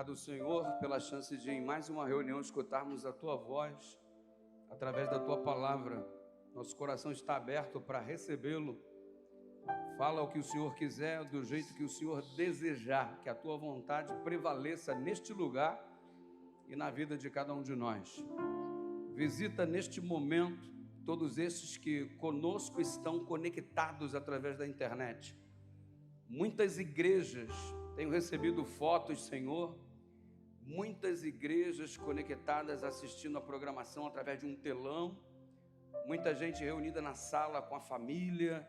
Obrigado, Senhor, pela chance de, em mais uma reunião, escutarmos a Tua voz através da Tua palavra. Nosso coração está aberto para recebê-lo. Fala o que o Senhor quiser, do jeito que o Senhor desejar, que a Tua vontade prevaleça neste lugar e na vida de cada um de nós. Visita neste momento todos esses que conosco estão conectados através da internet. Muitas igrejas têm recebido fotos, Senhor, muitas igrejas conectadas assistindo a programação através de um telão, muita gente reunida na sala com a família,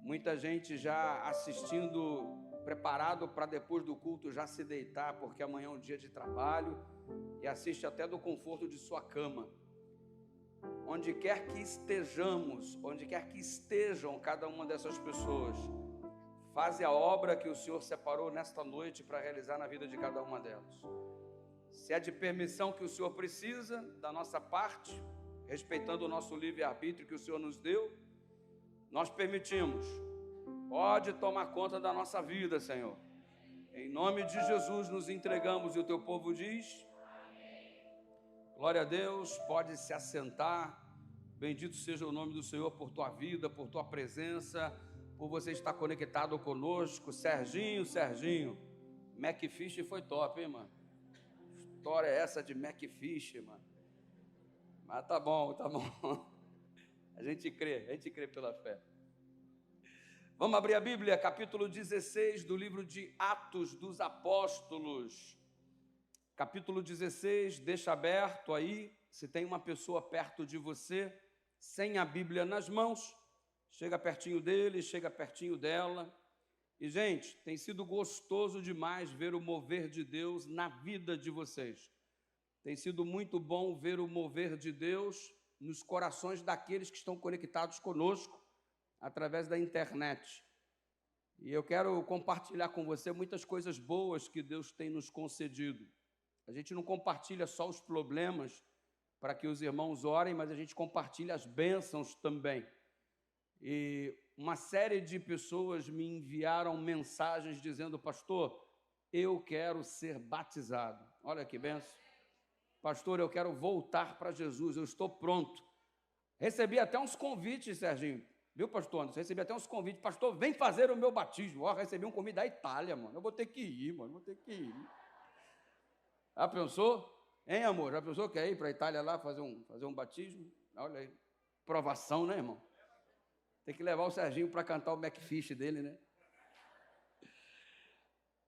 muita gente já assistindo, preparado para depois do culto já se deitar, porque amanhã é um dia de trabalho, e assiste até do conforto de sua cama. Onde quer que estejamos, onde quer que estejam cada uma dessas pessoas, faze a obra que o Senhor separou nesta noite para realizar na vida de cada uma delas. Se é de permissão que o Senhor precisa da nossa parte, respeitando o nosso livre-arbítrio que o Senhor nos deu, nós permitimos. Pode tomar conta da nossa vida, Senhor. Em nome de Jesus nos entregamos e o teu povo diz: glória a Deus. Pode se assentar. Bendito seja o nome do Senhor por tua vida, por tua presença, por você estar conectado conosco. Serginho, Macfish foi top, hein, mano? História é essa de Macfish, mano? Mas tá bom. A gente crê pela fé. Vamos abrir a Bíblia, capítulo 16 do livro de Atos dos Apóstolos. Capítulo 16, deixa aberto aí, se tem uma pessoa perto de você, sem a Bíblia nas mãos, chega pertinho dele, chega pertinho dela. E, gente, tem sido gostoso demais ver o mover de Deus na vida de vocês. Tem sido muito bom ver o mover de Deus nos corações daqueles que estão conectados conosco através da internet. E eu quero compartilhar com você muitas coisas boas que Deus tem nos concedido. A gente não compartilha só os problemas para que os irmãos orem, mas a gente compartilha as bênçãos também. E uma série de pessoas me enviaram mensagens dizendo: pastor, eu quero ser batizado. Olha que bênção. Pastor, eu quero voltar para Jesus, eu estou pronto. Recebi até uns convites, Serginho. Viu, pastor? Recebi até uns convites. Pastor, vem fazer o meu batismo. Ó, recebi um convite da Itália, mano. Eu vou ter que ir, mano. Já pensou? Hein, amor? Já pensou que é ir para a Itália lá fazer um batismo? Olha aí. Provação, né, irmão? Tem que levar o Serginho para cantar o Macfish dele, né?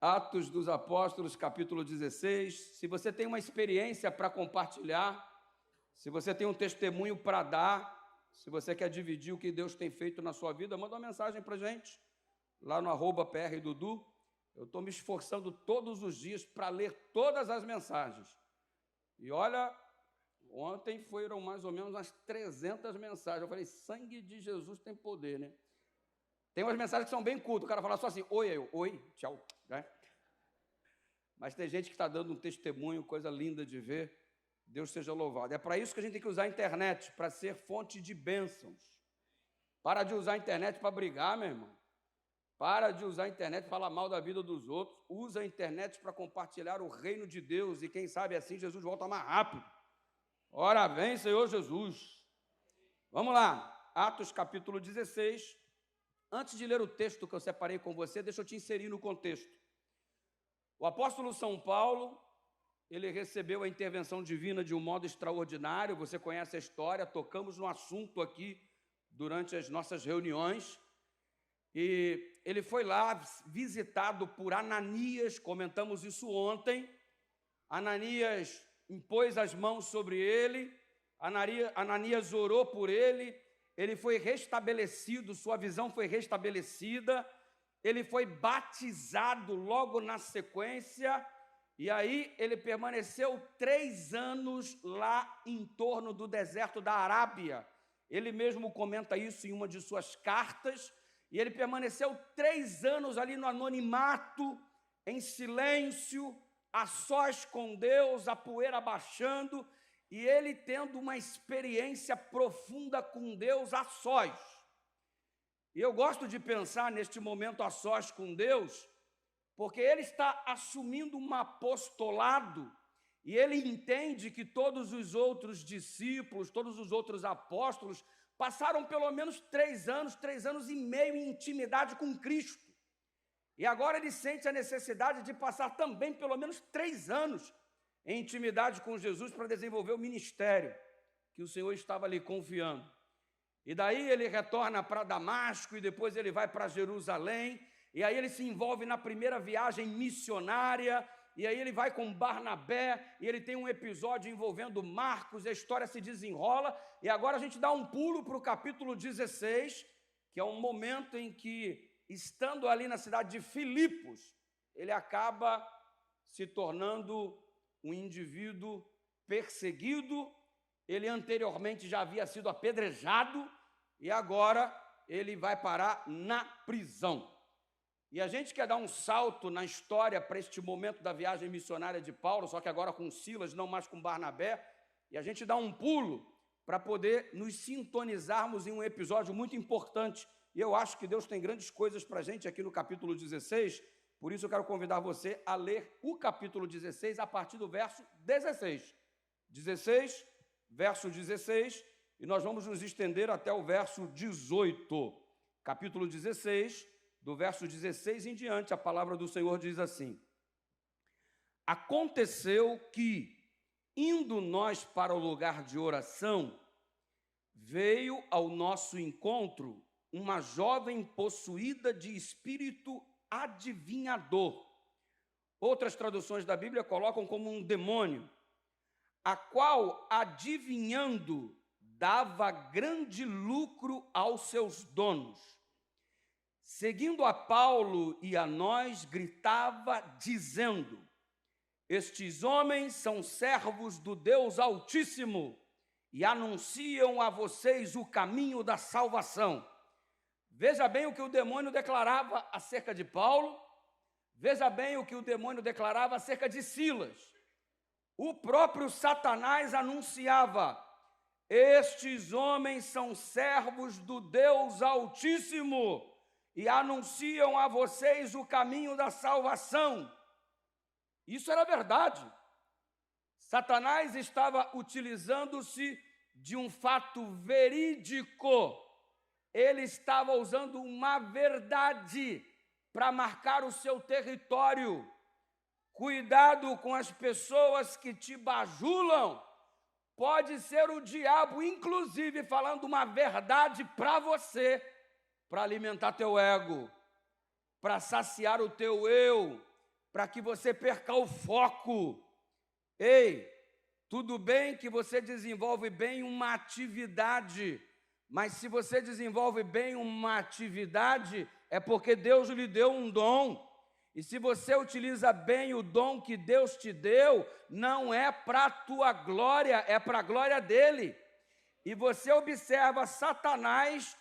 Atos dos Apóstolos, capítulo 16. Se você tem uma experiência para compartilhar, se você tem um testemunho para dar, se você quer dividir o que Deus tem feito na sua vida, manda uma mensagem para a gente, lá no @PRDudu. Eu estou me esforçando todos os dias para ler todas as mensagens. E olha, ontem foram mais ou menos umas 300 mensagens. Eu falei: sangue de Jesus tem poder, né? Tem umas mensagens que são bem cultas. O cara fala só assim: oi, tchau. Né? Mas tem gente que está dando um testemunho, coisa linda de ver. Deus seja louvado. É para isso que a gente tem que usar a internet, para ser fonte de bênçãos. Para de usar a internet para brigar, meu irmão. Para de usar a internet para falar mal da vida dos outros. Usa a internet para compartilhar o reino de Deus. E quem sabe assim Jesus volta mais rápido. Ora vem, Senhor Jesus. Vamos lá. Atos capítulo 16. Antes de ler o texto que eu separei com você, deixa eu te inserir no contexto. O apóstolo São Paulo, ele recebeu a intervenção divina de um modo extraordinário. Você conhece a história. Tocamos no assunto aqui durante as nossas reuniões. E ele foi lá visitado por Ananias, comentamos isso ontem. Ananias impôs as mãos sobre ele, Ananias orou por ele, ele foi restabelecido, sua visão foi restabelecida, ele foi batizado logo na sequência, e aí ele permaneceu 3 anos lá em torno do deserto da Arábia. Ele mesmo comenta isso em uma de suas cartas. E ele permaneceu 3 anos ali no anonimato, em silêncio, a sós com Deus, a poeira baixando, e ele tendo uma experiência profunda com Deus a sós. E eu gosto de pensar neste momento a sós com Deus, porque ele está assumindo um apostolado e ele entende que todos os outros discípulos, todos os outros apóstolos passaram pelo menos 3 anos e meio em intimidade com Cristo. E agora ele sente a necessidade de passar também pelo menos 3 anos em intimidade com Jesus para desenvolver o ministério que o Senhor estava lhe confiando. E daí ele retorna para Damasco e depois ele vai para Jerusalém, e aí ele se envolve na primeira viagem missionária, e aí ele vai com Barnabé, e ele tem um episódio envolvendo Marcos, a história se desenrola, e agora a gente dá um pulo para o capítulo 16, que é um momento em que, estando ali na cidade de Filipos, ele acaba se tornando um indivíduo perseguido. Ele anteriormente já havia sido apedrejado e agora ele vai parar na prisão. E a gente quer dar um salto na história para este momento da viagem missionária de Paulo, só que agora com Silas, não mais com Barnabé, e a gente dá um pulo para poder nos sintonizarmos em um episódio muito importante. E eu acho que Deus tem grandes coisas para a gente aqui no capítulo 16, por isso eu quero convidar você a ler o capítulo 16 a partir do verso 16. 16, verso 16, e nós vamos nos estender até o verso 18. Capítulo 16, do verso 16 em diante, a palavra do Senhor diz assim: Aconteceu que, indo nós para o lugar de oração, veio ao nosso encontro uma jovem possuída de espírito adivinhador. Outras traduções da Bíblia colocam como um demônio, a qual, adivinhando, dava grande lucro aos seus donos. Seguindo a Paulo e a nós, gritava, dizendo: Estes homens são servos do Deus Altíssimo e anunciam a vocês o caminho da salvação. Veja bem o que o demônio declarava acerca de Paulo, veja bem o que o demônio declarava acerca de Silas. O próprio Satanás anunciava: Estes homens são servos do Deus Altíssimo e anunciam a vocês o caminho da salvação. Isso era verdade. Satanás estava utilizando-se de um fato verídico. Ele estava usando uma verdade para marcar o seu território. Cuidado com as pessoas que te bajulam. Pode ser o diabo, inclusive, falando uma verdade para você, para alimentar teu ego, para saciar o teu eu, para que você perca o foco. Ei, tudo bem que você desenvolve bem uma atividade, mas se você desenvolve bem uma atividade, é porque Deus lhe deu um dom. E se você utiliza bem o dom que Deus te deu, não é para a tua glória, é para a glória dele. E você observa Satanás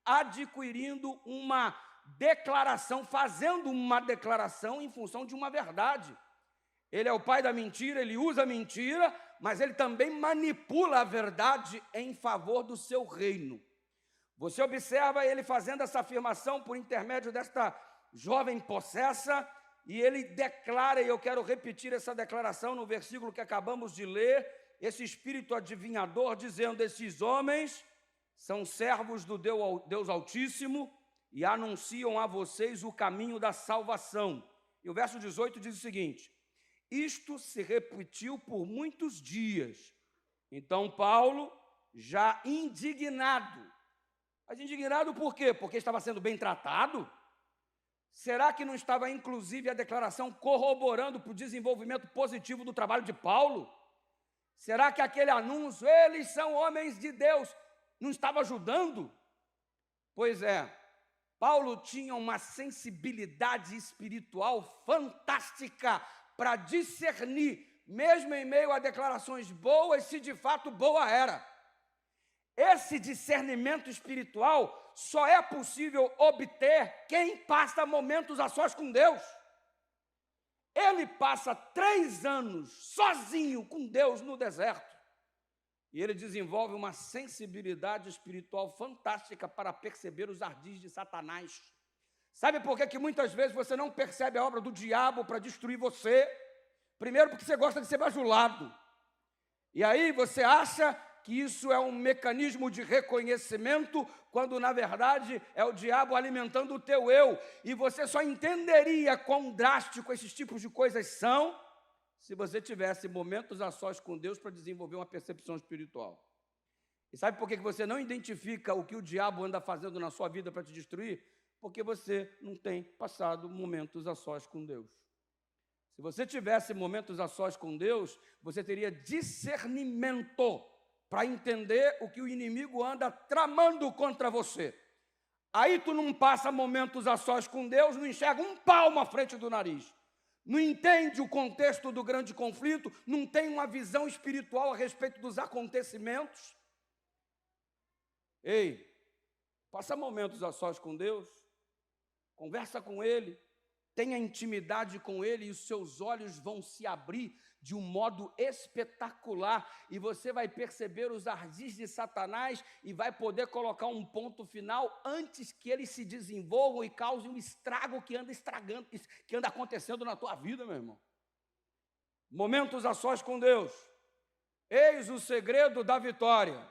adquirindo uma declaração, fazendo uma declaração em função de uma verdade. Ele é o pai da mentira, ele usa a mentira, mas ele também manipula a verdade em favor do seu reino. Você observa ele fazendo essa afirmação por intermédio desta jovem possessa, e ele declara, e eu quero repetir essa declaração no versículo que acabamos de ler, esse espírito adivinhador dizendo: esses homens são servos do Deus Altíssimo e anunciam a vocês o caminho da salvação. E o verso 18 diz o seguinte: isto se repetiu por muitos dias. Então Paulo, já indignado, mas indignado por quê? Porque estava sendo bem tratado? Será que não estava, inclusive, a declaração corroborando para o desenvolvimento positivo do trabalho de Paulo? Será que aquele anúncio, eles são homens de Deus, não estava ajudando? Pois é, Paulo tinha uma sensibilidade espiritual fantástica para discernir, mesmo em meio a declarações boas, se de fato boa era. Esse discernimento espiritual só é possível obter quem passa momentos a sós com Deus. Ele passa 3 anos sozinho com Deus no deserto. E ele desenvolve uma sensibilidade espiritual fantástica para perceber os ardis de Satanás. Sabe por que muitas vezes você não percebe a obra do diabo para destruir você? Primeiro, porque você gosta de ser bajulado. E aí você acha que isso é um mecanismo de reconhecimento, quando na verdade é o diabo alimentando o teu eu. E você só entenderia quão drástico esses tipos de coisas são se você tivesse momentos a sós com Deus para desenvolver uma percepção espiritual. E sabe por que você não identifica o que o diabo anda fazendo na sua vida para te destruir? Porque você não tem passado momentos a sós com Deus. Se você tivesse momentos a sós com Deus, você teria discernimento para entender o que o inimigo anda tramando contra você. Aí tu não passa momentos a sós com Deus, não enxerga um palmo à frente do nariz. Não entende o contexto do grande conflito, não tem uma visão espiritual a respeito dos acontecimentos. Ei, passa momentos a sós com Deus, conversa com Ele, tenha intimidade com Ele e os seus olhos vão se abrir de um modo espetacular e você vai perceber os ardis de Satanás e vai poder colocar um ponto final antes que eles se desenvolvam e causem um estrago que anda estragando, que anda acontecendo na tua vida, meu irmão. Momentos a sós com Deus. Eis o segredo da vitória.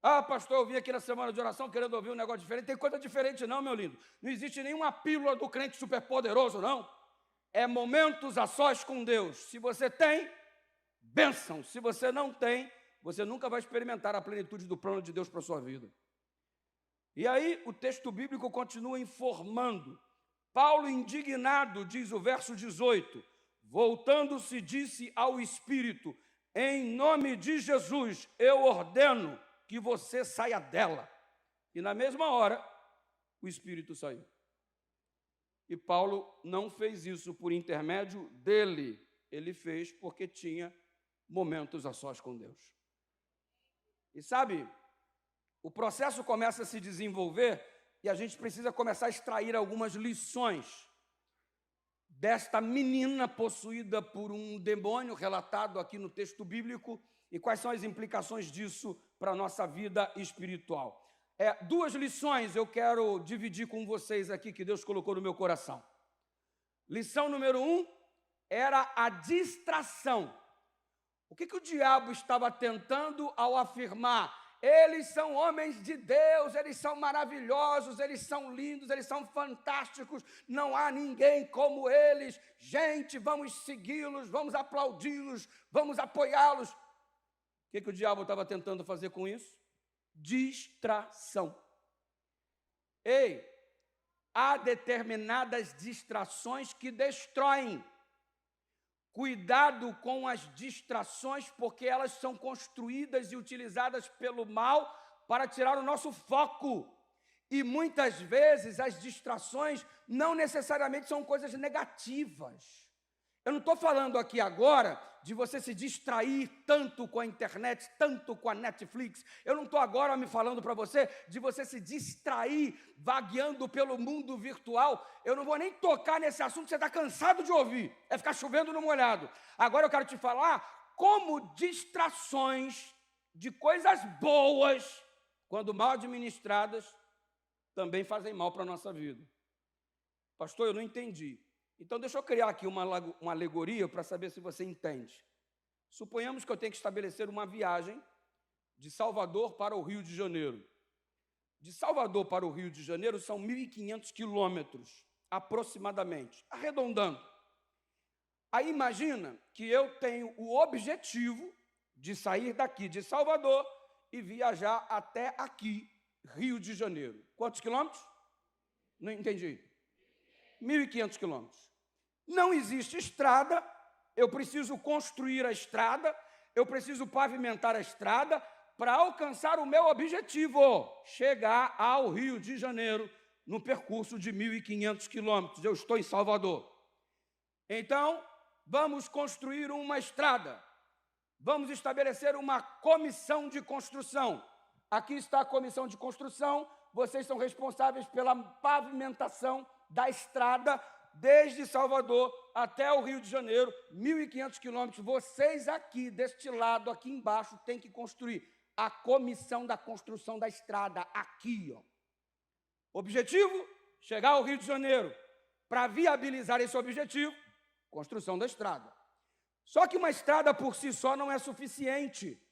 Ah, pastor, eu vim aqui na semana de oração querendo ouvir um negócio diferente. Tem coisa diferente não, meu lindo. Não existe nenhuma pílula do crente superpoderoso, não. É momentos a sós com Deus. Se você tem, bênção. Se você não tem, você nunca vai experimentar a plenitude do plano de Deus para a sua vida. E aí o texto bíblico continua informando. Paulo, indignado, diz o verso 18, voltando-se, disse ao Espírito, em nome de Jesus, eu ordeno que você saia dela. E na mesma hora, o Espírito saiu. E Paulo não fez isso por intermédio dele. Ele fez porque tinha momentos a sós com Deus. E sabe, o processo começa a se desenvolver e a gente precisa começar a extrair algumas lições desta menina possuída por um demônio, relatado aqui no texto bíblico, e quais são as implicações disso para a nossa vida espiritual. Duas lições eu quero dividir com vocês aqui, que Deus colocou no meu coração. Lição número 1 era a distração. O que o diabo estava tentando ao afirmar? Eles são homens de Deus, eles são maravilhosos, eles são lindos, eles são fantásticos, não há ninguém como eles. Gente, vamos segui-los, vamos aplaudi-los, vamos apoiá-los. O que o diabo estava tentando fazer com isso? Distração. Ei, há determinadas distrações que destroem. Cuidado com as distrações, porque elas são construídas e utilizadas pelo mal para tirar o nosso foco. E muitas vezes as distrações não necessariamente são coisas negativas. Eu não estou falando aqui agora de você se distrair tanto com a internet, tanto com a Netflix. Eu não estou agora me falando para você de você se distrair vagueando pelo mundo virtual. Eu não vou nem tocar nesse assunto que você está cansado de ouvir. É ficar chovendo no molhado. Agora eu quero te falar como distrações de coisas boas, quando mal administradas, também fazem mal para a nossa vida. Pastor, eu não entendi. Então, deixa eu criar aqui uma alegoria para saber se você entende. Suponhamos que eu tenho que estabelecer uma viagem de Salvador para o Rio de Janeiro. De Salvador para o Rio de Janeiro são 1.500 quilômetros, aproximadamente, arredondando. Aí imagina que eu tenho o objetivo de sair daqui de Salvador e viajar até aqui, Rio de Janeiro. Quantos quilômetros? Não entendi. 1.500 quilômetros. Não existe estrada, eu preciso construir a estrada, eu preciso pavimentar a estrada para alcançar o meu objetivo, chegar ao Rio de Janeiro no percurso de 1.500 quilômetros. Eu estou em Salvador. Então, vamos construir uma estrada, vamos estabelecer uma comissão de construção. Aqui está a comissão de construção, vocês são responsáveis pela pavimentação da estrada desde Salvador até o Rio de Janeiro, 1.500 quilômetros. Vocês aqui, deste lado, aqui embaixo, têm que construir a comissão da construção da estrada, aqui, ó. Objetivo? chegar ao Rio de Janeiro. Para viabilizar esse objetivo, construção da estrada. Só que uma estrada por si só não é suficiente.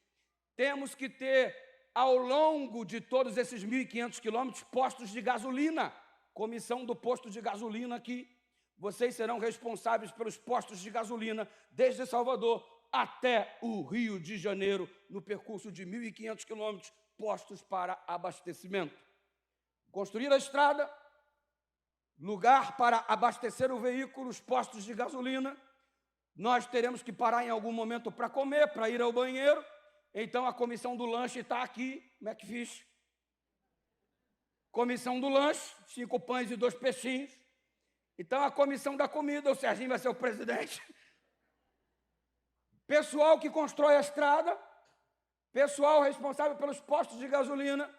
Temos que ter, ao longo de todos esses 1.500 quilômetros, postos de gasolina. Comissão do posto de gasolina aqui. Vocês serão responsáveis pelos postos de gasolina desde Salvador até o Rio de Janeiro, no percurso de 1.500 quilômetros, postos para abastecimento. Construir a estrada, lugar para abastecer o veículo, os postos de gasolina. Nós teremos que parar em algum momento para comer, para ir ao banheiro. Então, a comissão do lanche está aqui, McFish. Comissão do lanche, 5 pães e 2 peixinhos. Então, a comissão da comida, o Serginho vai ser o presidente. Pessoal que constrói a estrada, pessoal responsável pelos postos de gasolina,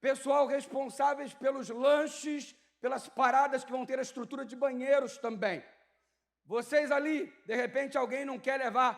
pessoal responsáveis pelos lanches, pelas paradas que vão ter a estrutura de banheiros também. Vocês ali, de repente, alguém não quer levar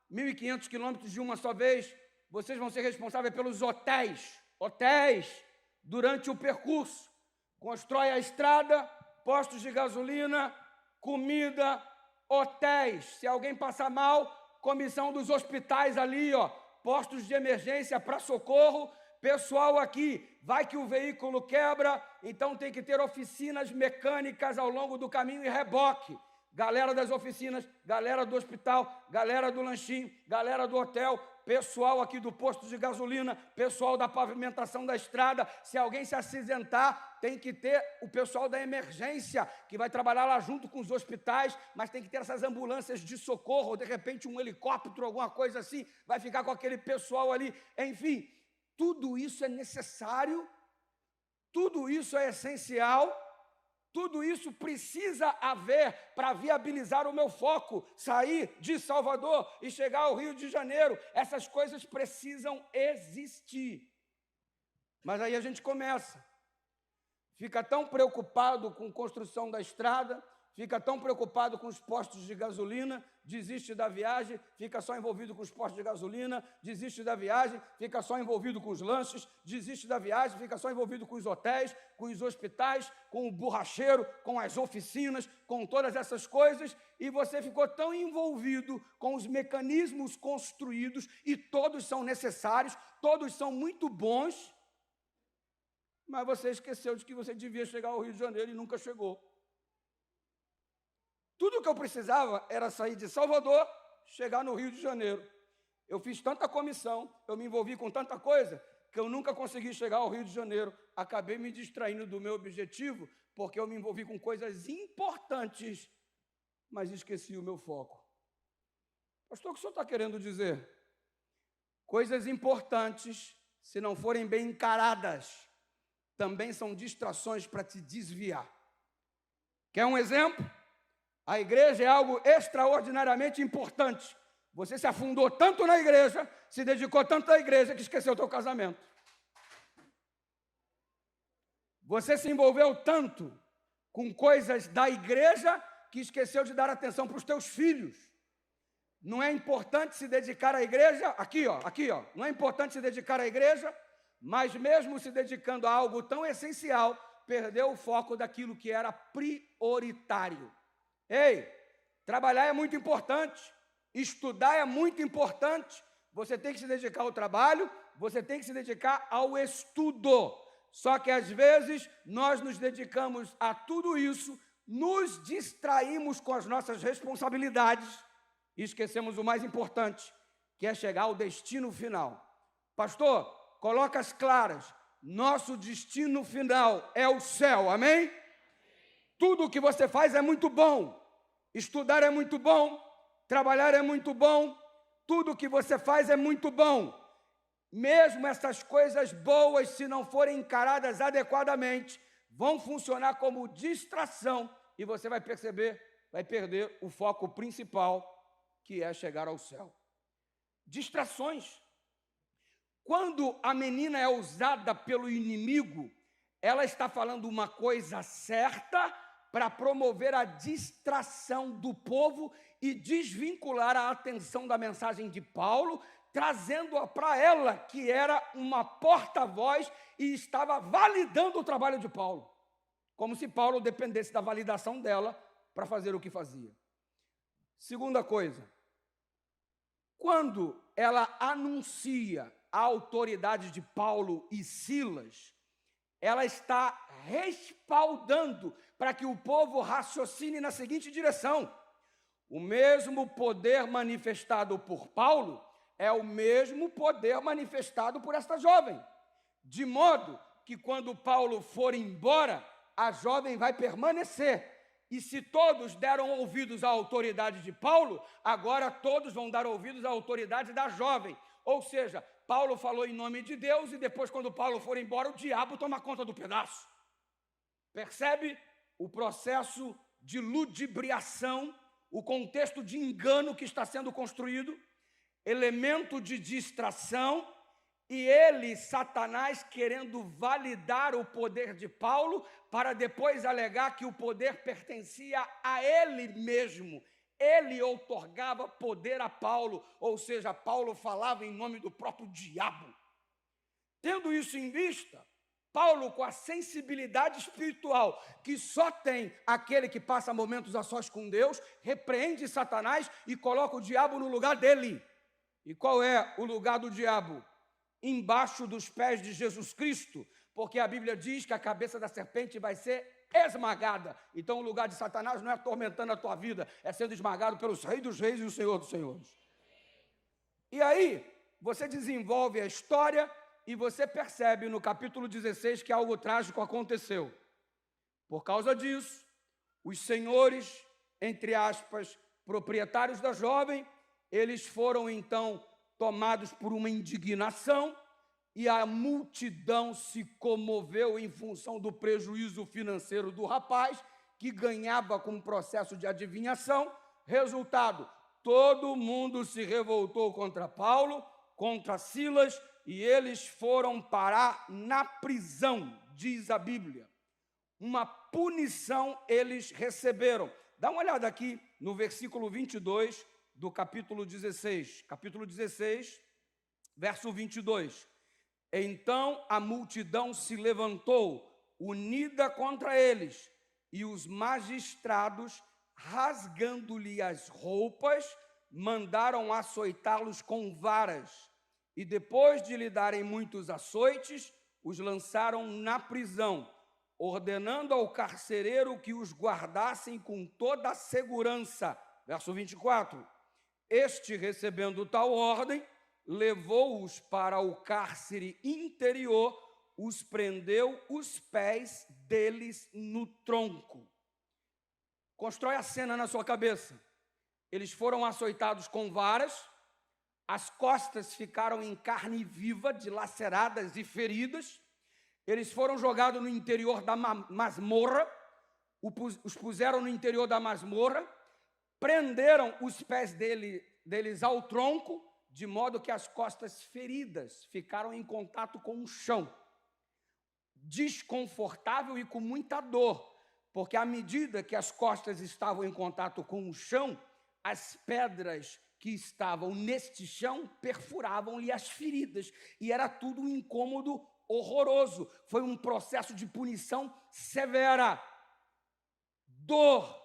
1.500 quilômetros de uma só vez, vocês vão ser responsáveis pelos hotéis durante o percurso. Constrói a estrada, postos de gasolina, comida, hotéis. Se alguém passar mal, comissão dos hospitais ali, ó, postos de emergência para socorro. Pessoal aqui, vai que o veículo quebra, então tem que ter oficinas mecânicas ao longo do caminho e reboque. Galera das oficinas, galera do hospital, galera do lanchinho, galera do hotel, pessoal aqui do posto de gasolina, pessoal da pavimentação da estrada. Se alguém se acidentar, tem que ter o pessoal da emergência, que vai trabalhar lá junto com os hospitais, mas tem que ter essas ambulâncias de socorro, de repente um helicóptero, alguma coisa assim, vai ficar com aquele pessoal ali. Enfim, tudo isso é necessário, tudo isso é essencial. Tudo isso precisa haver para viabilizar o meu foco, sair de Salvador e chegar ao Rio de Janeiro. Essas coisas precisam existir. Mas aí a gente começa. Fica tão preocupado com a construção da estrada, fica tão preocupado com os postos de gasolina, desiste da viagem, fica só envolvido com os postos de gasolina, desiste da viagem, fica só envolvido com os lanches, desiste da viagem, fica só envolvido com os hotéis, com os hospitais, com o borracheiro, com as oficinas, com todas essas coisas, e você ficou tão envolvido com os mecanismos construídos, e todos são necessários, todos são muito bons, mas você esqueceu de que você devia chegar ao Rio de Janeiro e nunca chegou. Tudo o que eu precisava era sair de Salvador, chegar no Rio de Janeiro. Eu fiz tanta comissão, eu me envolvi com tanta coisa, que eu nunca consegui chegar ao Rio de Janeiro. Acabei me distraindo do meu objetivo, porque eu me envolvi com coisas importantes, mas esqueci o meu foco. Pastor, o que o senhor está querendo dizer? Coisas importantes, se não forem bem encaradas, também são distrações para te desviar. Quer um exemplo? A igreja é algo extraordinariamente importante. Você se afundou tanto na igreja, se dedicou tanto à igreja, que esqueceu o teu casamento. Você se envolveu tanto com coisas da igreja, que esqueceu de dar atenção para os teus filhos. Não é importante se dedicar à igreja, aqui ó, não é importante se dedicar à igreja, mas mesmo se dedicando a algo tão essencial, perdeu o foco daquilo que era prioritário. Ei, trabalhar é muito importante, estudar é muito importante, você tem que se dedicar ao trabalho, você tem que se dedicar ao estudo. Só que às vezes nós nos dedicamos a tudo isso, nos distraímos com as nossas responsabilidades e esquecemos o mais importante, que é chegar ao destino final. Pastor, coloca as claras, nosso destino final é o céu, amém? Tudo o que você faz é muito bom, estudar é muito bom, trabalhar é muito bom, tudo o que você faz é muito bom. Mesmo essas coisas boas, se não forem encaradas adequadamente, vão funcionar como distração e você vai perder o foco principal, que é chegar ao céu. Distrações. Quando a menina é usada pelo inimigo, ela está falando uma coisa certa para promover a distração do povo e desvincular a atenção da mensagem de Paulo, trazendo-a para ela, que era uma porta-voz e estava validando o trabalho de Paulo. como se Paulo dependesse da validação dela para fazer o que fazia. Segunda coisa, quando ela anuncia a autoridade de Paulo e Silas, ela está respaldando para que o povo raciocine na seguinte direção: o mesmo poder manifestado por Paulo é o mesmo poder manifestado por esta jovem, de modo que quando Paulo for embora, a jovem vai permanecer. E se todos deram ouvidos à autoridade de Paulo, agora todos vão dar ouvidos à autoridade da jovem. Ou seja, Paulo falou em nome de Deus e depois, quando Paulo for embora, o diabo toma conta do pedaço. Percebe o processo de ludibriação, o contexto de engano que está sendo construído, elemento de distração, e ele, Satanás, querendo validar o poder de Paulo, para depois alegar que o poder pertencia a ele mesmo. Ele outorgava poder a Paulo, ou seja, Paulo falava em nome do próprio diabo. Tendo isso em vista, Paulo, com a sensibilidade espiritual que só tem aquele que passa momentos a sós com Deus, repreende Satanás e coloca o diabo no lugar dele. E qual é o lugar do diabo? Embaixo dos pés de Jesus Cristo, porque a Bíblia diz que a cabeça da serpente vai ser esmagada. Então o lugar de Satanás não é atormentando a tua vida, é sendo esmagado pelos reis dos reis e o Senhor dos senhores. E aí, você desenvolve a história e você percebe no capítulo 16 que algo trágico aconteceu. Por causa disso, os senhores, entre aspas, proprietários da jovem, eles foram então tomados por uma indignação, e a multidão se comoveu em função do prejuízo financeiro do rapaz, que ganhava com o processo de adivinhação. Resultado, todo mundo se revoltou contra Paulo, contra Silas, e eles foram parar na prisão, diz a Bíblia. Uma punição eles receberam. Dá uma olhada aqui no versículo 22 do capítulo 16. Capítulo 16, verso 22. Então a multidão se levantou, unida contra eles, e os magistrados, rasgando-lhe as roupas, mandaram açoitá-los com varas. E depois de lhe darem muitos açoites, os lançaram na prisão, ordenando ao carcereiro que os guardassem com toda a segurança. Verso 24. Este, recebendo tal ordem, levou-os para o cárcere interior, os prendeu os pés deles no tronco. Constrói a cena na sua cabeça. Eles foram açoitados com varas, as costas ficaram em carne viva, dilaceradas e feridas. Eles foram jogados no interior da masmorra, os puseram no interior da masmorra, prenderam os pés deles ao tronco, de modo que as costas feridas ficaram em contato com o chão. Desconfortável e com muita dor, porque à medida que as costas estavam em contato com o chão, as pedras que estavam neste chão perfuravam-lhe as feridas, e era tudo um incômodo horroroso. Foi um processo de punição severa. Dor,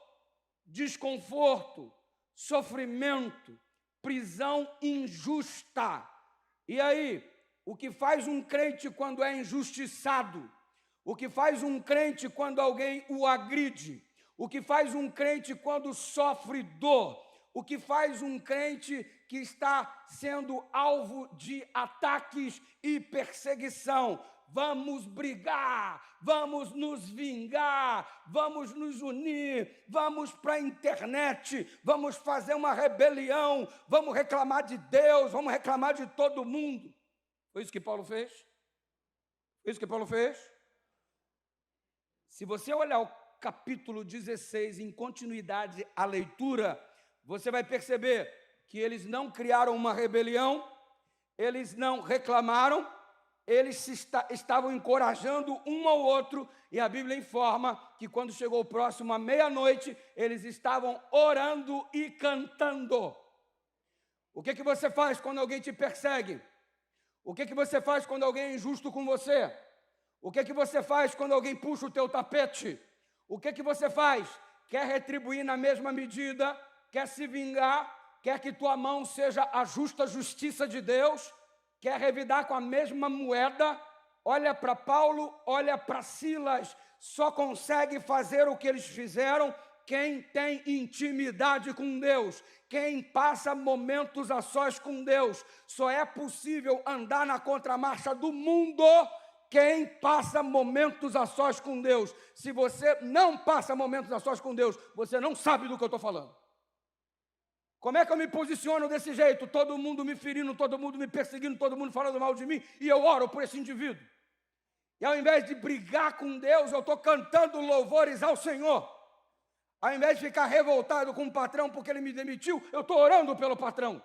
desconforto, sofrimento, prisão injusta. E aí, o que faz um crente quando é injustiçado? O que faz um crente quando alguém o agride? O que faz um crente quando sofre dor? O que faz um crente que está sendo alvo de ataques e perseguição? Vamos brigar, vamos nos vingar, vamos nos unir, vamos para a internet, vamos fazer uma rebelião, vamos reclamar de Deus, vamos reclamar de todo mundo. Foi isso que Paulo fez? Foi isso que Paulo fez? Se você olhar o capítulo 16 em continuidade à leitura, você vai perceber que eles não criaram uma rebelião, eles não reclamaram, eles estavam encorajando um ao outro, e a Bíblia informa que quando chegou próximo à meia-noite, eles estavam orando e cantando. O que você faz quando alguém te persegue? O que você faz quando alguém é injusto com você? O que você faz quando alguém puxa o teu tapete? O que você faz? Quer retribuir na mesma medida? Quer se vingar? Quer que tua mão seja a justa justiça de Deus? Quer revidar com a mesma moeda? Olha para Paulo, olha para Silas. Só consegue fazer o que eles fizeram quem tem intimidade com Deus, quem passa momentos a sós com Deus. Só é possível andar na contramarcha do mundo quem passa momentos a sós com Deus. Se você não passa momentos a sós com Deus, você não sabe do que eu estou falando. Como é que eu me posiciono desse jeito? Todo mundo me ferindo, todo mundo me perseguindo, todo mundo falando mal de mim, e eu oro por esse indivíduo. E ao invés de brigar com Deus, eu estou cantando louvores ao Senhor. Ao invés de ficar revoltado com o patrão porque ele me demitiu, eu estou orando pelo patrão.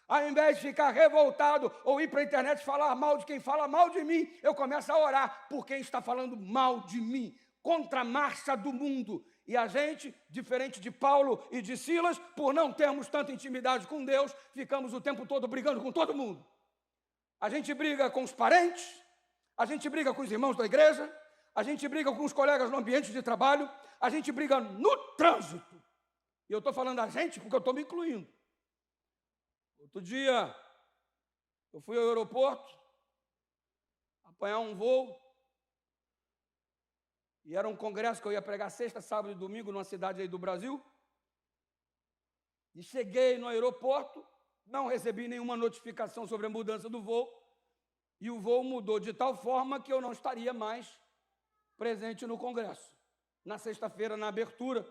Ao invés de ficar revoltado ou ir para a internet falar mal de quem fala mal de mim, eu começo a orar por quem está falando mal de mim, contra a marcha do mundo. E a gente, diferente de Paulo e de Silas, por não termos tanta intimidade com Deus, ficamos o tempo todo brigando com todo mundo. A gente briga com os parentes, a gente briga com os irmãos da igreja, a gente briga com os colegas no ambiente de trabalho, a gente briga no trânsito. E eu estou falando a gente porque eu estou me incluindo. Outro dia, eu fui ao aeroporto, apanhar um voo, e era um congresso que eu ia pregar sexta, sábado e domingo numa cidade aí do Brasil. E cheguei no aeroporto, não recebi nenhuma notificação sobre a mudança do voo, e o voo mudou de tal forma que eu não estaria mais presente no congresso. Na sexta-feira, na abertura,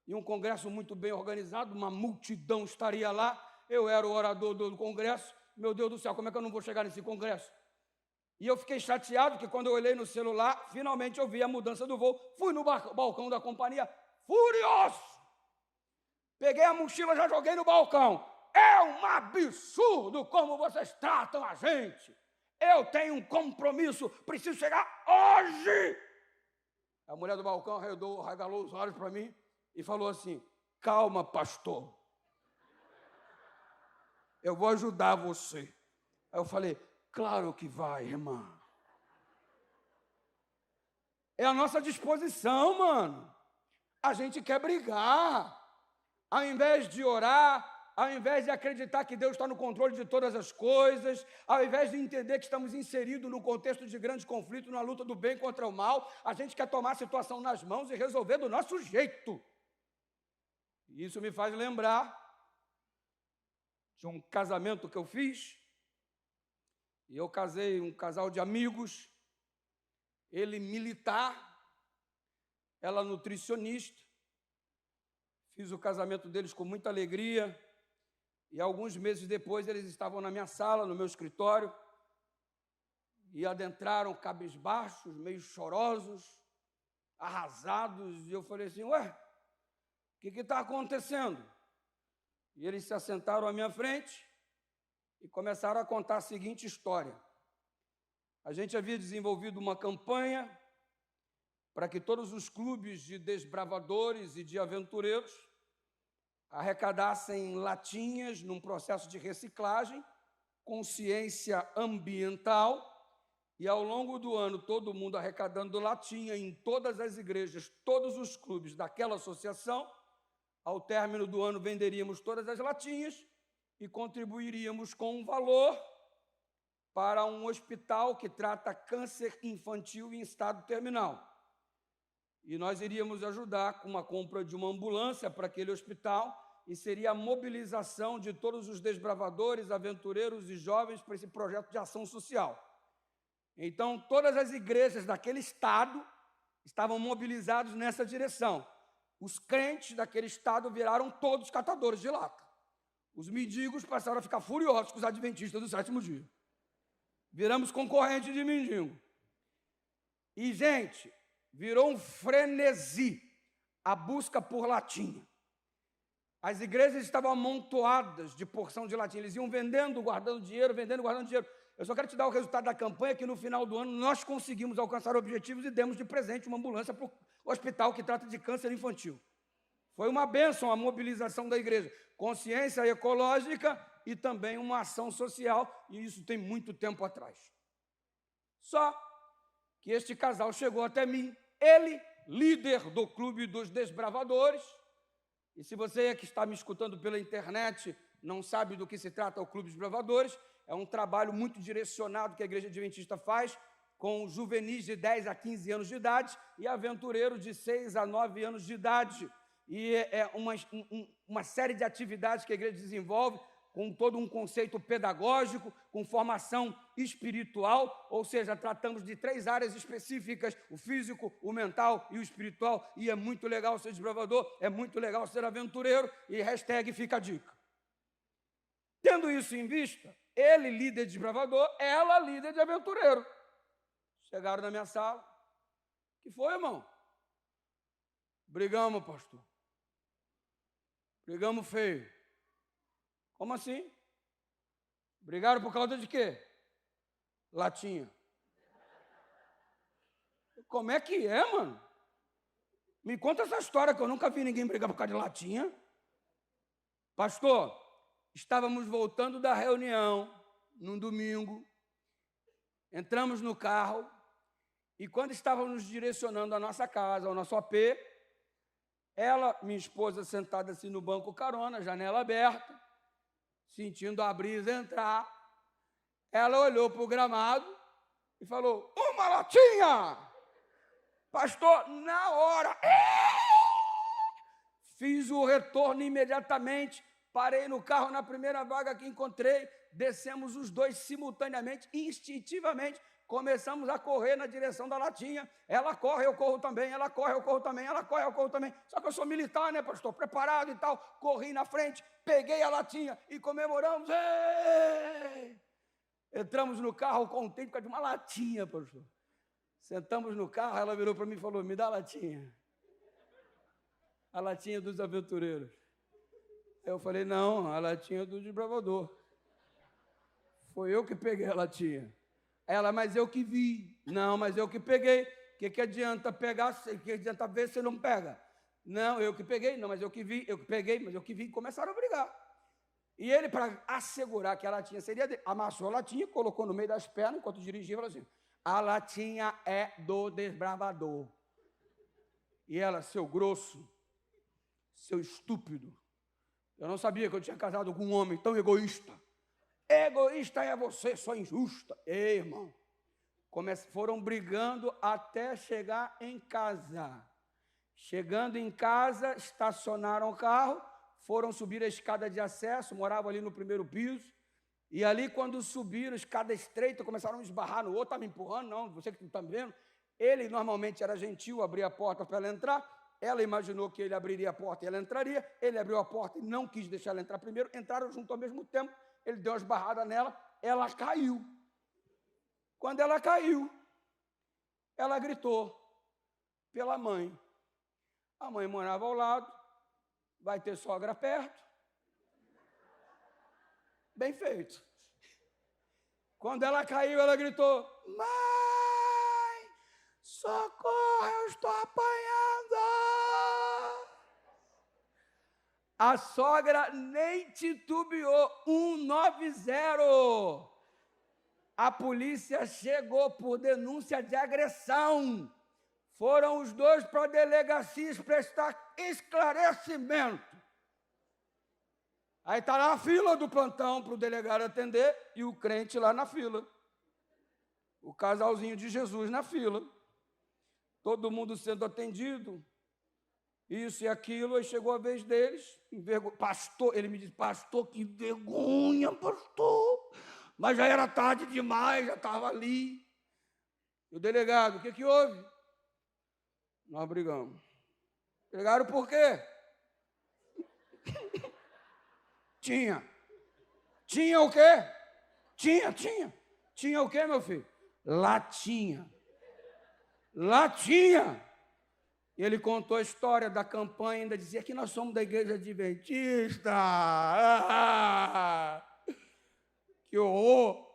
e um congresso muito bem organizado, uma multidão estaria lá, eu era o orador do congresso, meu Deus do céu, como é que eu não vou chegar nesse congresso? E eu fiquei chateado, porque quando eu olhei no celular, finalmente eu vi a mudança do voo, fui no balcão da companhia, furioso! Peguei a mochila, já joguei no balcão. É um absurdo como vocês tratam a gente. Eu tenho um compromisso, preciso chegar hoje. A mulher do balcão regalou os olhos para mim e falou assim: calma, pastor. Eu vou ajudar você. Aí eu falei: claro que vai, irmã. É a nossa disposição, mano. A gente quer brigar. Ao invés de orar, ao invés de acreditar que Deus está no controle de todas as coisas, ao invés de entender que estamos inseridos no contexto de grande conflito, na luta do bem contra o mal, a gente quer tomar a situação nas mãos e resolver do nosso jeito. E isso me faz lembrar de um casamento que eu fiz. E eu casei um casal de amigos, ele militar, ela nutricionista. Fiz o casamento deles com muita alegria. E alguns meses depois eles estavam na minha sala, no meu escritório, e adentraram cabisbaixos, meio chorosos, arrasados. E eu falei assim: ué, o que está acontecendo? E eles se assentaram à minha frente e começaram a contar a seguinte história. A gente havia desenvolvido uma campanha para que todos os clubes de desbravadores e de aventureiros arrecadassem latinhas num processo de reciclagem, consciência ambiental, e ao longo do ano todo mundo arrecadando latinha em todas as igrejas, todos os clubes daquela associação. Ao término do ano venderíamos todas as latinhas e contribuiríamos com um valor para um hospital que trata câncer infantil em estado terminal. E nós iríamos ajudar com a compra de uma ambulância para aquele hospital, e seria a mobilização de todos os desbravadores, aventureiros e jovens para esse projeto de ação social. Então, todas as igrejas daquele estado estavam mobilizadas nessa direção. Os crentes daquele estado viraram todos catadores de lata. Os mendigos passaram a ficar furiosos com os adventistas do sétimo dia. Viramos concorrente de mendigo. E, gente, virou um frenesi a busca por latinha. As igrejas estavam amontoadas de porção de latinha. Eles iam vendendo, guardando dinheiro, vendendo, guardando dinheiro. Eu só quero te dar o resultado da campanha, que no final do ano nós conseguimos alcançar objetivos e demos de presente uma ambulância para o hospital que trata de câncer infantil. Foi uma bênção a mobilização da igreja. Consciência ecológica e também uma ação social, e isso tem muito tempo atrás. Só que este casal chegou até mim. Ele, líder do Clube dos Desbravadores, e se você que está me escutando pela internet não sabe do que se trata o Clube dos Desbravadores, é um trabalho muito direcionado que a Igreja Adventista faz com juvenis de 10 a 15 anos de idade e aventureiros de 6 a 9 anos de idade. E é uma série de atividades que a igreja desenvolve com todo um conceito pedagógico, com formação espiritual, ou seja, tratamos de 3 áreas específicas, o físico, o mental e o espiritual, e é muito legal ser desbravador, é muito legal ser aventureiro, e hashtag fica a dica. Tendo isso em vista, ele líder de desbravador, ela líder de aventureiro. Chegaram na minha sala, que foi, irmão? Brigamos, pastor. Brigamos feio. Como assim? Brigaram por causa de quê? Latinha. Como é que é, mano? Me conta essa história que eu nunca vi ninguém brigar por causa de latinha. Pastor, estávamos voltando da reunião num domingo. Entramos no carro e quando estávamos nos direcionando à nossa casa, ao nosso AP, ela, minha esposa, sentada assim no banco carona, janela aberta, sentindo a brisa entrar, ela olhou para o gramado e falou, uma latinha! Pastor, na hora, fiz o retorno imediatamente, parei no carro na primeira vaga que encontrei, descemos os dois simultaneamente, instintivamente, começamos a correr na direção da latinha. Ela corre, eu corro também, ela corre, eu corro também, ela corre, eu corro também. Só que eu sou militar, né, pastor? Preparado e tal. Corri na frente, peguei a latinha e comemoramos. Ei! Entramos no carro contente por causa de uma latinha, pastor. Sentamos no carro, ela virou para mim e falou, me dá a latinha. A latinha dos aventureiros. Eu falei, não, a latinha do desbravador. Foi eu que peguei a latinha. Ela, mas eu que vi. Não, mas eu que peguei. O que adianta pegar? O que adianta ver se não pega? Não, eu que peguei. Não, mas eu que vi. Eu que peguei, mas eu que vi. Começaram a brigar. E ele, para assegurar que a latinha seria dele, amassou a latinha, colocou no meio das pernas, enquanto dirigia, falou assim, a latinha é do desbravador. E ela, seu grosso, seu estúpido. Eu não sabia que eu tinha casado com um homem tão egoísta. Egoísta é você, só injusta. Ei, irmão. Foram brigando até chegar em casa. Chegando em casa, estacionaram o carro, foram subir a escada de acesso, moravam ali no primeiro piso, e ali quando subiram, escada estreita, começaram a esbarrar no outro, estava me empurrando, não, você que não está me vendo. Ele normalmente era gentil, abria a porta para ela entrar, ela imaginou que ele abriria a porta e ela entraria, ele abriu a porta e não quis deixar ela entrar primeiro, entraram junto ao mesmo tempo, ele deu umas barradas nela, ela caiu. Quando ela caiu, ela gritou pela mãe. A mãe morava ao lado, vai ter sogra perto. Bem feito. Quando ela caiu, ela gritou, mãe, socorro, eu estou apanhando. A sogra nem titubeou, 190. A polícia chegou por denúncia de agressão. Foram os dois para a delegacia prestar esclarecimento. Aí está lá a fila do plantão para o delegado atender e o crente lá na fila. O casalzinho de Jesus na fila. Todo mundo sendo atendido. Isso e aquilo, aí chegou a vez deles, pastor, ele me disse, pastor, que vergonha, pastor, mas já era tarde demais, já estava ali. E o delegado, o que houve? Nós brigamos. Brigaram por quê? Tinha o quê? Tinha o quê, meu filho? Latinha. E ele contou a história da campanha, ainda dizia que nós somos da igreja adventista. Que horror!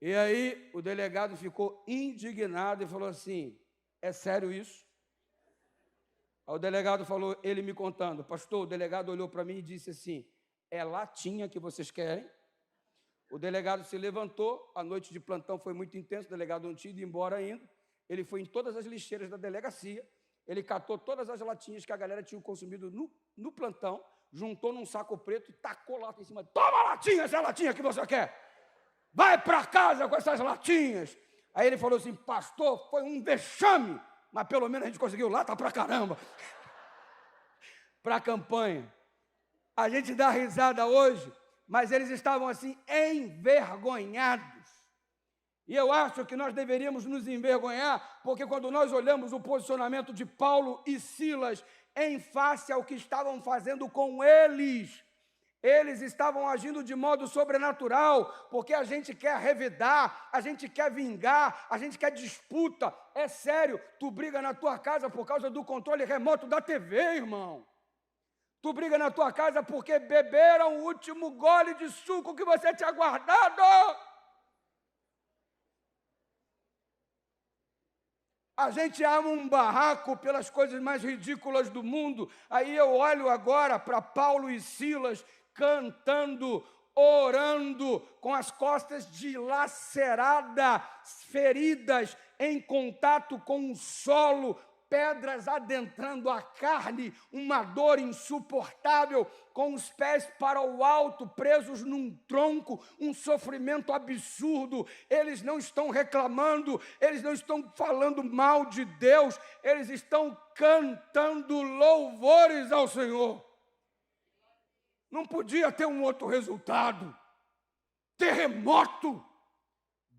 E aí o delegado ficou indignado e falou assim, é sério isso? Aí o delegado falou, ele me contando, pastor, o delegado olhou para mim e disse assim, é latinha que vocês querem? O delegado se levantou, a noite de plantão foi muito intensa, o delegado não tinha ido embora ainda. Ele foi em todas as lixeiras da delegacia, ele catou todas as latinhas que a galera tinha consumido no plantão, juntou num saco preto e tacou lá em cima. Toma latinha, essa latinha que você quer. Vai para casa com essas latinhas. Aí ele falou assim, pastor, foi um vexame, mas pelo menos a gente conseguiu lata pra caramba. Para a campanha. A gente dá risada hoje, mas eles estavam assim envergonhados. E eu acho que nós deveríamos nos envergonhar, porque quando nós olhamos o posicionamento de Paulo e Silas em face ao que estavam fazendo com eles estavam agindo de modo sobrenatural, porque a gente quer revidar, a gente quer vingar, a gente quer disputa. É sério, tu briga na tua casa por causa do controle remoto da TV, irmão. Tu briga na tua casa porque beberam o último gole de suco que você tinha guardado. A gente arma um barraco pelas coisas mais ridículas do mundo. Aí eu olho agora para Paulo e Silas cantando, orando, com as costas dilaceradas, feridas, em contato com o solo, pedras adentrando a carne, uma dor insuportável, com os pés para o alto, presos num tronco, um sofrimento absurdo. Eles não estão reclamando, eles não estão falando mal de Deus, eles estão cantando louvores ao Senhor. Não podia ter um outro resultado. Terremoto.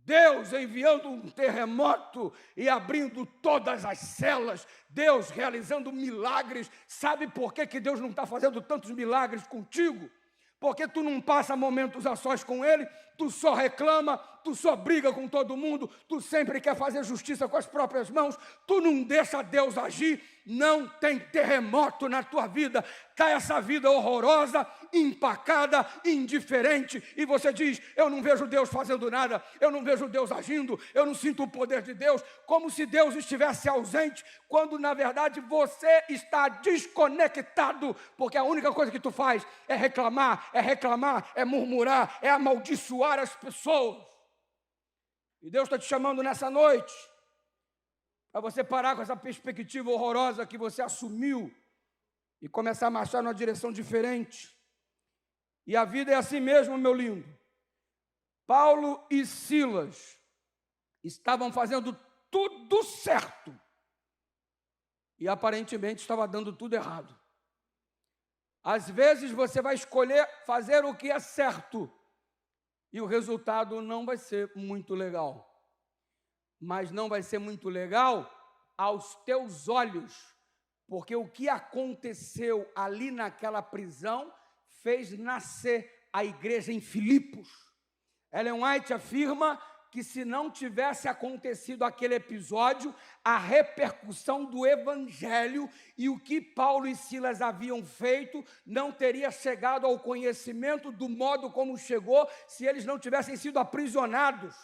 Deus enviando um terremoto e abrindo todas as celas, Deus realizando milagres. Sabe por que Deus não está fazendo tantos milagres contigo? Porque tu não passa momentos a sós com Ele, tu só reclama, tu só briga com todo mundo, tu sempre quer fazer justiça com as próprias mãos, tu não deixa Deus agir. Não tem terremoto na tua vida, cai essa vida horrorosa, empacada, indiferente, e você diz, eu não vejo Deus fazendo nada, eu não vejo Deus agindo, eu não sinto o poder de Deus, como se Deus estivesse ausente, quando na verdade você está desconectado, porque a única coisa que tu faz é reclamar, é murmurar, é amaldiçoar as pessoas. E Deus está te chamando nessa noite, para você parar com essa perspectiva horrorosa que você assumiu e começar a marchar numa direção diferente. E a vida é assim mesmo, meu lindo. Paulo e Silas estavam fazendo tudo certo e aparentemente estava dando tudo errado. Às vezes você vai escolher fazer o que é certo e o resultado não vai ser muito legal. Mas não vai ser muito legal aos teus olhos, porque o que aconteceu ali naquela prisão fez nascer a igreja em Filipos. Ellen White afirma que se não tivesse acontecido aquele episódio, a repercussão do evangelho e o que Paulo e Silas haviam feito não teria chegado ao conhecimento do modo como chegou se eles não tivessem sido aprisionados.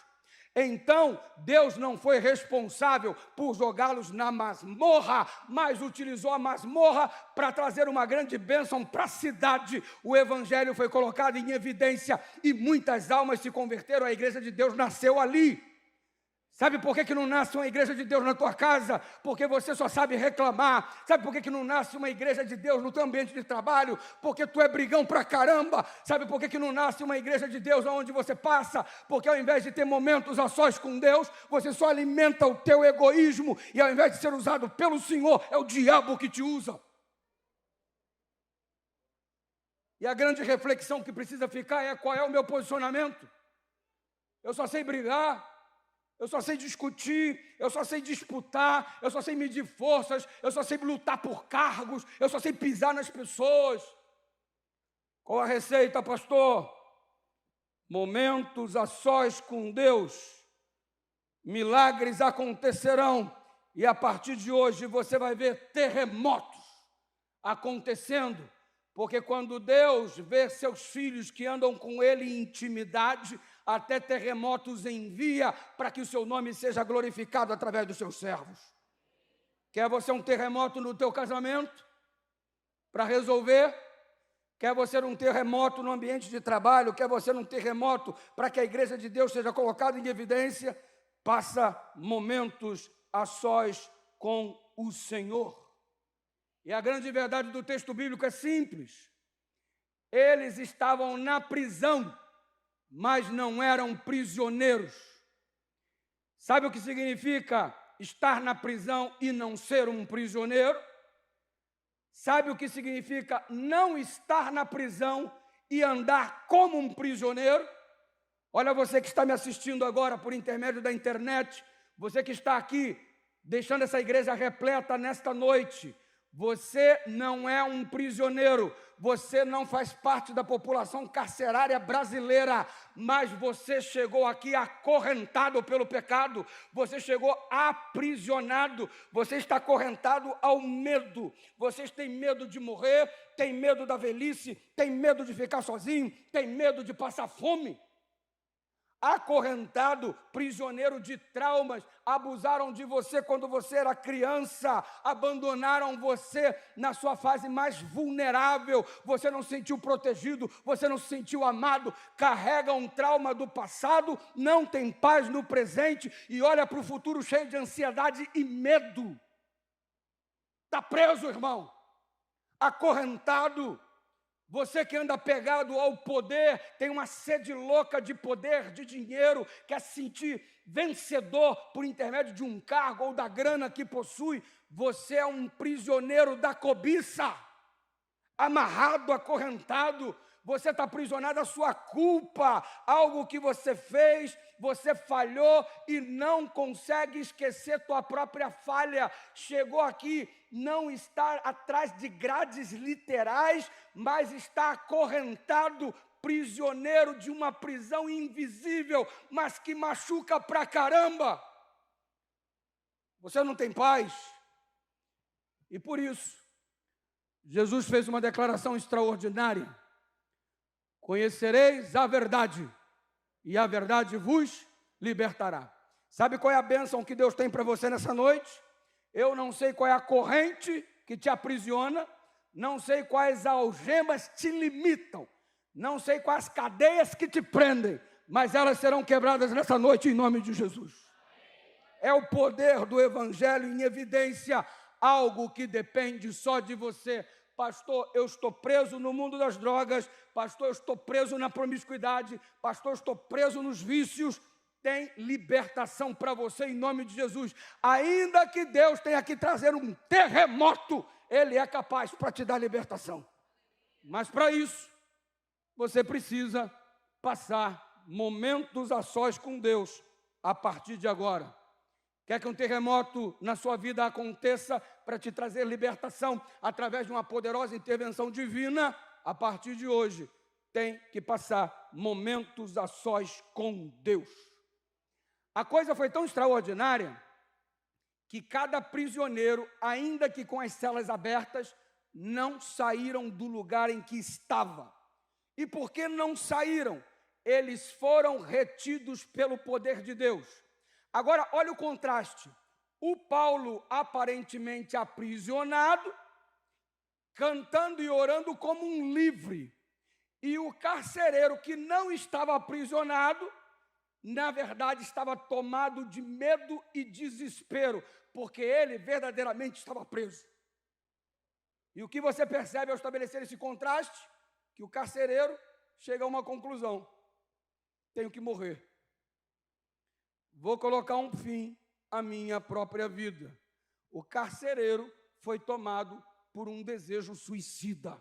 Então, Deus não foi responsável por jogá-los na masmorra, mas utilizou a masmorra para trazer uma grande bênção para a cidade. O evangelho foi colocado em evidência e muitas almas se converteram, a igreja de Deus nasceu ali. Sabe por que não nasce uma igreja de Deus na tua casa? Porque você só sabe reclamar. Sabe por que não nasce uma igreja de Deus no teu ambiente de trabalho? Porque tu é brigão pra caramba. Sabe por que não nasce uma igreja de Deus onde você passa? Porque ao invés de ter momentos a sós com Deus, você só alimenta o teu egoísmo e ao invés de ser usado pelo Senhor, é o diabo que te usa. E a grande reflexão que precisa ficar é qual é o meu posicionamento. Eu só sei brigar. Eu só sei discutir, eu só sei disputar, eu só sei medir forças, eu só sei lutar por cargos, eu só sei pisar nas pessoas. Qual a receita, pastor? Momentos a sós com Deus, milagres acontecerão, e a partir de hoje você vai ver terremotos acontecendo, porque quando Deus vê seus filhos que andam com Ele em intimidade, até terremotos envia para que o seu nome seja glorificado através dos seus servos. Quer você um terremoto no teu casamento? Para resolver? Quer você num terremoto no ambiente de trabalho, quer você num terremoto para que a igreja de Deus seja colocada em evidência, passa momentos a sós com o Senhor. E a grande verdade do texto bíblico é simples. Eles estavam na prisão, mas não eram prisioneiros. Sabe o que significa estar na prisão e não ser um prisioneiro? Sabe o que significa não estar na prisão e andar como um prisioneiro? Olha, você que está me assistindo agora por intermédio da internet, você que está aqui deixando essa igreja repleta nesta noite, você não é um prisioneiro, você não faz parte da população carcerária brasileira, mas você chegou aqui acorrentado pelo pecado, você chegou aprisionado, você está acorrentado ao medo, vocês têm medo de morrer, têm medo da velhice, têm medo de ficar sozinho, têm medo de passar fome. Acorrentado, prisioneiro de traumas, abusaram de você quando você era criança, abandonaram você na sua fase mais vulnerável, você não se sentiu protegido, você não se sentiu amado, carrega um trauma do passado, não tem paz no presente e olha para o futuro cheio de ansiedade e medo. Está preso, irmão, acorrentado. Você que anda pegado ao poder, tem uma sede louca de poder, de dinheiro, quer se sentir vencedor por intermédio de um cargo ou da grana que possui, você é um prisioneiro da cobiça, amarrado, acorrentado, você está aprisionado à sua culpa, algo que você fez, você falhou e não consegue esquecer tua própria falha, chegou aqui, não está atrás de grades literais, mas está acorrentado, prisioneiro de uma prisão invisível, mas que machuca pra caramba. Você não tem paz. E por isso, Jesus fez uma declaração extraordinária. Conhecereis a verdade, e a verdade vos libertará. Sabe qual é a bênção que Deus tem para você nessa noite? Eu não sei qual é a corrente que te aprisiona, não sei quais algemas te limitam, não sei quais cadeias que te prendem, mas elas serão quebradas nessa noite em nome de Jesus. É o poder do Evangelho em evidência, algo que depende só de você. Pastor, eu estou preso no mundo das drogas, pastor, eu estou preso na promiscuidade, pastor, eu estou preso nos vícios. Tem libertação para você em nome de Jesus. Ainda que Deus tenha que trazer um terremoto, Ele é capaz para te dar libertação. Mas para isso, você precisa passar momentos a sós com Deus a partir de agora. Quer que um terremoto na sua vida aconteça para te trazer libertação através de uma poderosa intervenção divina? A partir de hoje, tem que passar momentos a sós com Deus. A coisa foi tão extraordinária que cada prisioneiro, ainda que com as celas abertas, não saíram do lugar em que estava. E por que não saíram? Eles foram retidos pelo poder de Deus. Agora, olha o contraste. O Paulo, aparentemente aprisionado, cantando e orando como um livre. E o carcereiro, que não estava aprisionado, na verdade estava tomado de medo e desespero, porque ele verdadeiramente estava preso. E o que você percebe ao estabelecer esse contraste? Que o carcereiro chega a uma conclusão: tenho que morrer. Vou colocar um fim à minha própria vida. O carcereiro foi tomado por um desejo suicida.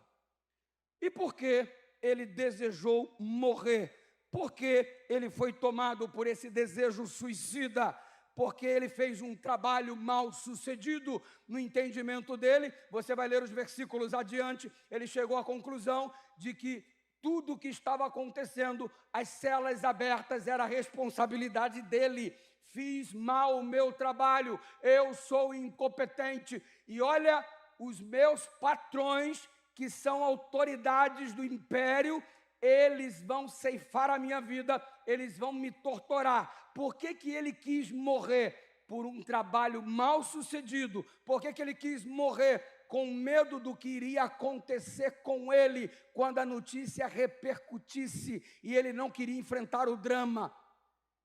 E por que ele desejou morrer? Porque ele foi tomado por esse desejo suicida, porque ele fez um trabalho mal sucedido no entendimento dele. Você vai ler os versículos adiante, ele chegou à conclusão de que tudo o que estava acontecendo, as celas abertas, era a responsabilidade dele. Fiz mal o meu trabalho, eu sou incompetente. E olha, os meus patrões, que são autoridades do império, eles vão ceifar a minha vida, eles vão me torturar. Por que ele quis morrer? Por um trabalho mal sucedido. Por que ele quis morrer? com medo do que iria acontecer com ele quando a notícia repercutisse e ele não queria enfrentar o drama.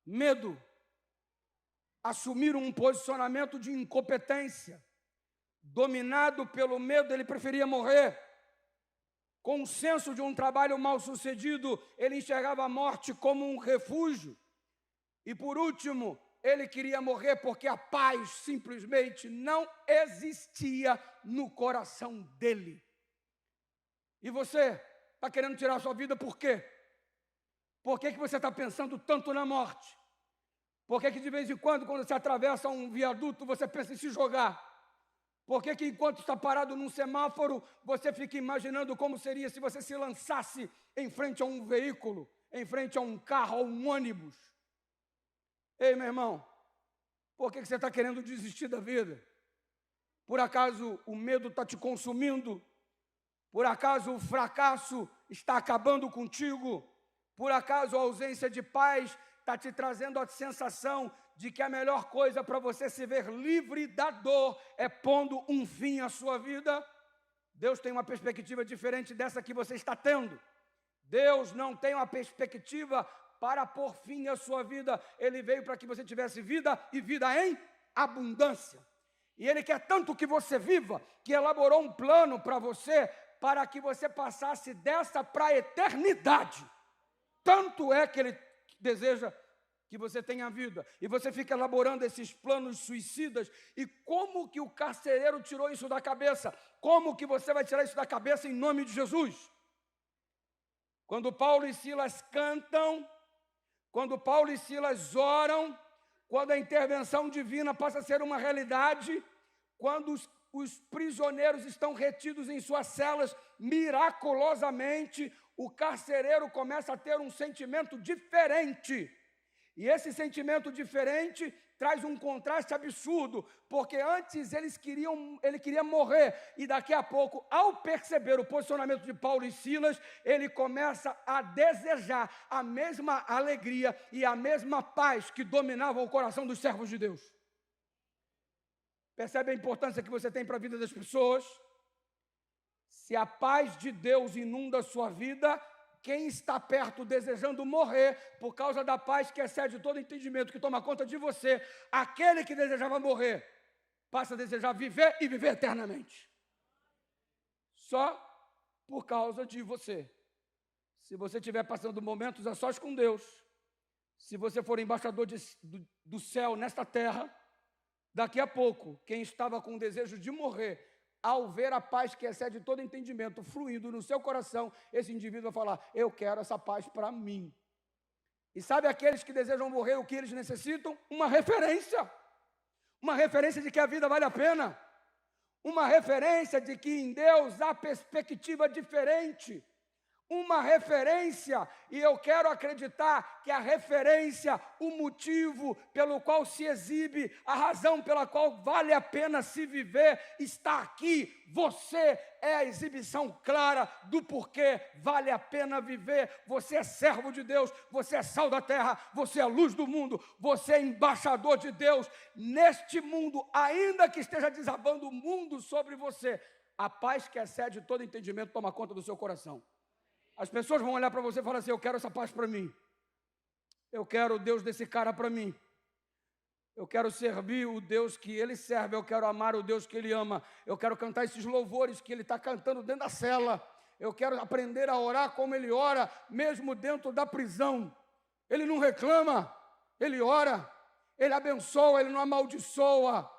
Medo. Assumir um posicionamento de incompetência. Dominado pelo medo, ele preferia morrer. Com o senso de um trabalho mal sucedido, ele enxergava a morte como um refúgio. E por último, ele queria morrer porque a paz simplesmente não existia no coração dele. E você está querendo tirar a sua vida por quê? Por que você está pensando tanto na morte? Por que de vez em quando você atravessa um viaduto, você pensa em se jogar? Por que enquanto está parado num semáforo, você fica imaginando como seria se você se lançasse em frente a um veículo, em frente a um carro ou um ônibus? Ei, meu irmão, por que você está querendo desistir da vida? Por acaso o medo está te consumindo? Por acaso o fracasso está acabando contigo? Por acaso a ausência de paz está te trazendo a sensação de que a melhor coisa para você se ver livre da dor é pondo um fim à sua vida? Deus tem uma perspectiva diferente dessa que você está tendo. Deus não tem uma perspectiva para pôr fim à sua vida. Ele veio para que você tivesse vida e vida em abundância. E Ele quer tanto que você viva, que elaborou um plano para você, para que você passasse dessa para a eternidade. Tanto é que Ele deseja que você tenha vida. E você fica elaborando esses planos suicidas. E como que o carcereiro tirou isso da cabeça? Como que você vai tirar isso da cabeça em nome de Jesus? Quando Paulo e Silas cantam, quando Paulo e Silas oram, quando a intervenção divina passa a ser uma realidade, quando os prisioneiros estão retidos em suas celas, miraculosamente, o carcereiro começa a ter um sentimento diferente. E esse sentimento diferente traz um contraste absurdo, porque antes ele queria morrer, e daqui a pouco, ao perceber o posicionamento de Paulo e Silas, ele começa a desejar a mesma alegria e a mesma paz que dominava o coração dos servos de Deus. Percebe a importância que você tem para a vida das pessoas? Se a paz de Deus inunda a sua vida, quem está perto desejando morrer, por causa da paz que excede todo entendimento, que toma conta de você, aquele que desejava morrer, passa a desejar viver e viver eternamente. Só por causa de você. Se você estiver passando momentos a sós com Deus, se você for embaixador do céu nesta terra, daqui a pouco, quem estava com o desejo de morrer, ao ver a paz que excede todo entendimento fluindo no seu coração, esse indivíduo vai falar: eu quero essa paz para mim. E sabe aqueles que desejam morrer, o que eles necessitam? Uma referência de que a vida vale a pena, uma referência de que em Deus há perspectiva diferente, uma referência, e eu quero acreditar que a referência, o motivo pelo qual se exibe, a razão pela qual vale a pena se viver, está aqui. Você é a exibição clara do porquê vale a pena viver. Você é servo de Deus, você é sal da terra, você é a luz do mundo, você é embaixador de Deus neste mundo, ainda que esteja desabando o mundo sobre você. A paz que excede todo entendimento toma conta do seu coração. As pessoas vão olhar para você e falar assim: eu quero essa paz para mim. Eu quero o Deus desse cara para mim. Eu quero servir o Deus que ele serve. Eu quero amar o Deus que ele ama. Eu quero cantar esses louvores que ele está cantando dentro da cela. Eu quero aprender a orar como ele ora, mesmo dentro da prisão. Ele não reclama, ele ora. Ele abençoa, ele não amaldiçoa.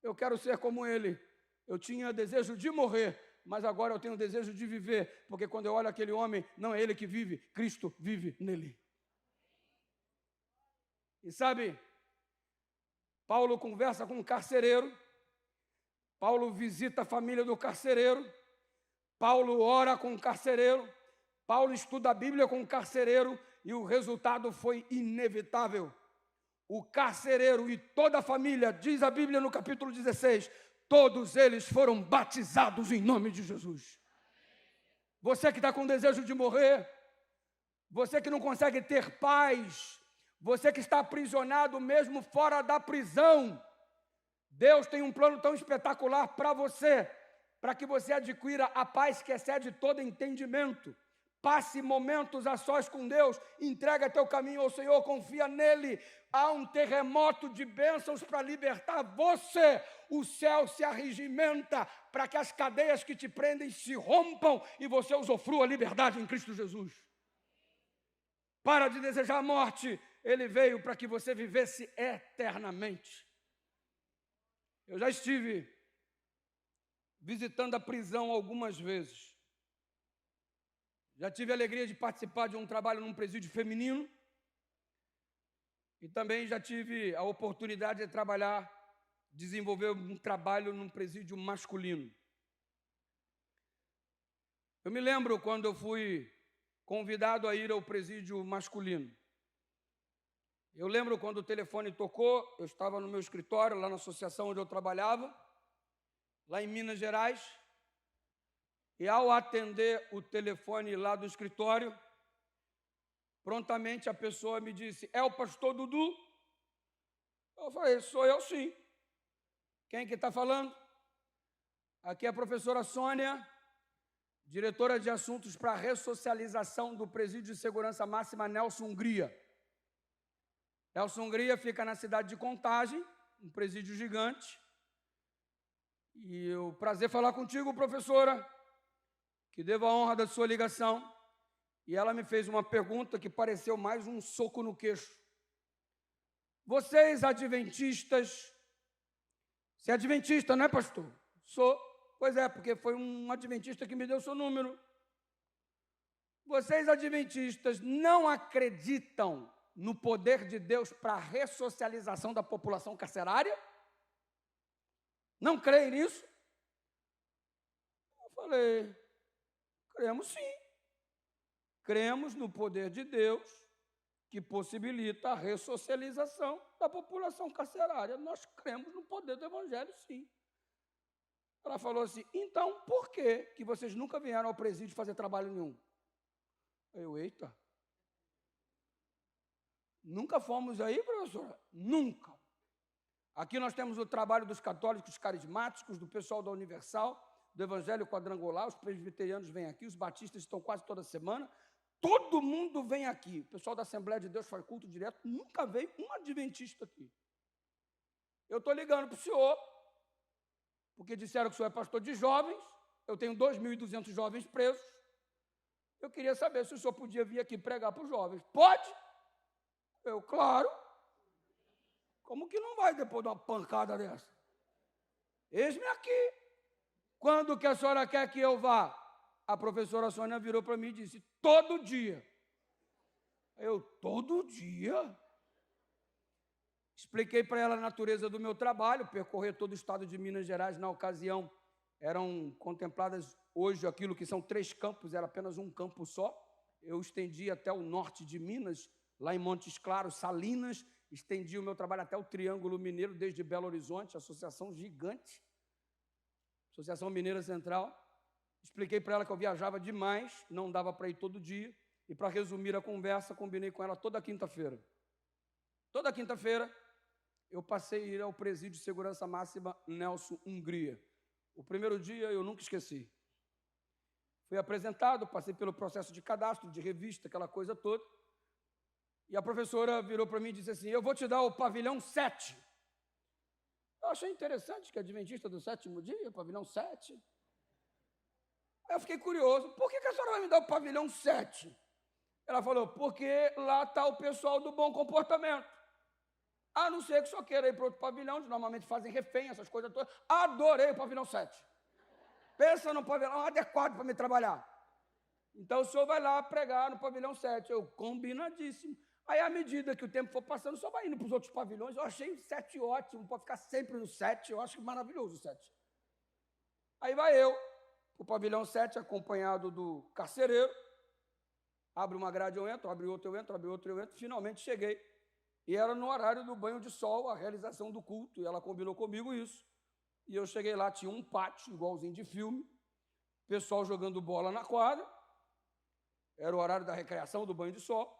Eu quero ser como ele. Eu tinha desejo de morrer, mas agora eu tenho desejo de viver, porque quando eu olho aquele homem, não é ele que vive, Cristo vive nele. E sabe, Paulo conversa com um carcereiro, Paulo visita a família do carcereiro, Paulo ora com o carcereiro, Paulo estuda a Bíblia com o carcereiro, e o resultado foi inevitável. O carcereiro e toda a família, diz a Bíblia no capítulo 16, todos eles foram batizados em nome de Jesus. Você que está com desejo de morrer, você que não consegue ter paz, você que está aprisionado mesmo fora da prisão, Deus tem um plano tão espetacular para você. para que você adquira a paz que excede todo entendimento. Passe momentos a sós com Deus, entrega teu caminho ao Senhor, confia nele. Há um terremoto de bênçãos para libertar você. O céu se arregimenta para que as cadeias que te prendem se rompam e você usufrua a liberdade em Cristo Jesus. Para de desejar a morte, ele veio para que você vivesse eternamente. Eu já estive visitando a prisão algumas vezes. Já tive a alegria de participar de um trabalho num presídio feminino e também já tive a oportunidade de desenvolver um trabalho num presídio masculino. Eu me lembro quando eu fui convidado a ir ao presídio masculino. Eu lembro quando o telefone tocou, eu estava no meu escritório, lá na associação onde eu trabalhava, lá em Minas Gerais. E ao atender o telefone lá do escritório, prontamente a pessoa me disse: é o pastor Dudu? Eu falei: sou eu sim. Quem que está falando? Aqui é a professora Sônia, diretora de assuntos para a ressocialização do Presídio de Segurança Máxima Nelson Hungria. Nelson Hungria fica na cidade de Contagem, um presídio gigante. E o prazer falar contigo, professora. Que devo a honra da sua ligação. E ela me fez uma pergunta que pareceu mais um soco no queixo. Vocês adventistas... Você é adventista, não é, pastor? Sou. Pois é, porque foi um adventista que me deu seu número. Vocês adventistas não acreditam no poder de Deus para a ressocialização da população carcerária? Não creem nisso? Eu falei: cremos sim. Cremos no poder de Deus que possibilita a ressocialização da população carcerária. Nós cremos no poder do Evangelho, sim. Ela falou assim: então, por que vocês nunca vieram ao presídio fazer trabalho nenhum? Eu: eita. Nunca fomos aí, professora? Nunca. Aqui nós temos o trabalho dos católicos carismáticos, do pessoal da Universal, do Evangelho Quadrangular, os presbiterianos vêm aqui, os batistas estão quase toda semana, todo mundo vem aqui. O pessoal da Assembleia de Deus faz culto direto, nunca veio um adventista aqui. Eu estou ligando para o senhor, porque disseram que o senhor é pastor de jovens, eu tenho 2.200 jovens presos, eu queria saber se o senhor podia vir aqui pregar para os jovens. Pode? Eu: claro. Como que não vai depois de uma pancada dessa? Eis-me aqui. Quando que a senhora quer que eu vá? A professora Sônia virou para mim e disse: todo dia. Eu: todo dia? Expliquei para ela a natureza do meu trabalho, percorrer todo o estado de Minas Gerais. Na ocasião, eram contempladas hoje aquilo que são 3 campos, era apenas um campo só. Eu estendi até o norte de Minas, lá em Montes Claros, Salinas, estendi o meu trabalho até o Triângulo Mineiro, desde Belo Horizonte, associação gigante, Associação Mineira Central. Expliquei para ela que eu viajava demais, não dava para ir todo dia, e para resumir a conversa, combinei com ela toda quinta-feira. Toda quinta-feira, eu passei a ir ao Presídio de Segurança Máxima Nelson Hungria. O primeiro dia eu nunca esqueci. Fui apresentado, passei pelo processo de cadastro, de revista, aquela coisa toda. E a professora virou para mim e disse assim: eu vou te dar o pavilhão 7. Eu achei interessante que adventista do 7º dia, pavilhão 7. Aí eu fiquei curioso: por que a senhora vai me dar o pavilhão 7? Ela falou: porque lá está o pessoal do bom comportamento. A não ser que só queira ir para outro pavilhão, onde normalmente fazem refém, essas coisas todas. Adorei o pavilhão 7. Pensa num pavilhão adequado para me trabalhar. Então o senhor vai lá pregar no pavilhão 7. Eu: combinadíssimo. Aí, à medida que o tempo for passando, só vai indo para os outros pavilhões. Eu achei o 7 ótimo, pode ficar sempre no 7, eu acho maravilhoso o 7. Aí vai eu, para o pavilhão 7, acompanhado do carcereiro. Abre uma grade, eu entro, abre outra, eu entro, abre outra, eu entro. Finalmente cheguei. E era no horário do banho de sol, a realização do culto, e ela combinou comigo isso. E eu cheguei lá, tinha um pátio, igualzinho de filme, pessoal jogando bola na quadra, era o horário da recreação, do banho de sol.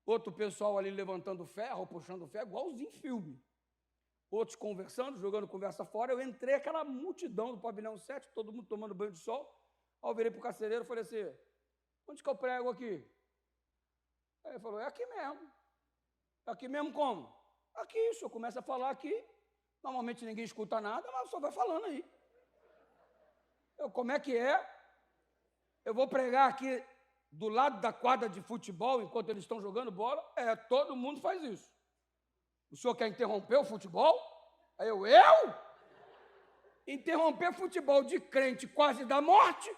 Outro pessoal ali levantando ferro, puxando ferro, igualzinho filme. outros conversando, jogando conversa fora. Eu entrei, aquela multidão do pavilhão 7, todo mundo tomando banho de sol. Aí eu virei para o carcereiro e falei assim, onde que eu prego aqui? Aí ele falou, é aqui mesmo. É aqui mesmo como? Aqui, o senhor começa a falar aqui. Normalmente ninguém escuta nada, mas o senhor vai falando aí. Como é que é? Eu vou pregar aqui do lado da quadra de futebol, enquanto eles estão jogando bola? Todo mundo faz isso. O senhor quer interromper o futebol? Aí eu? Interromper futebol de crente quase da morte?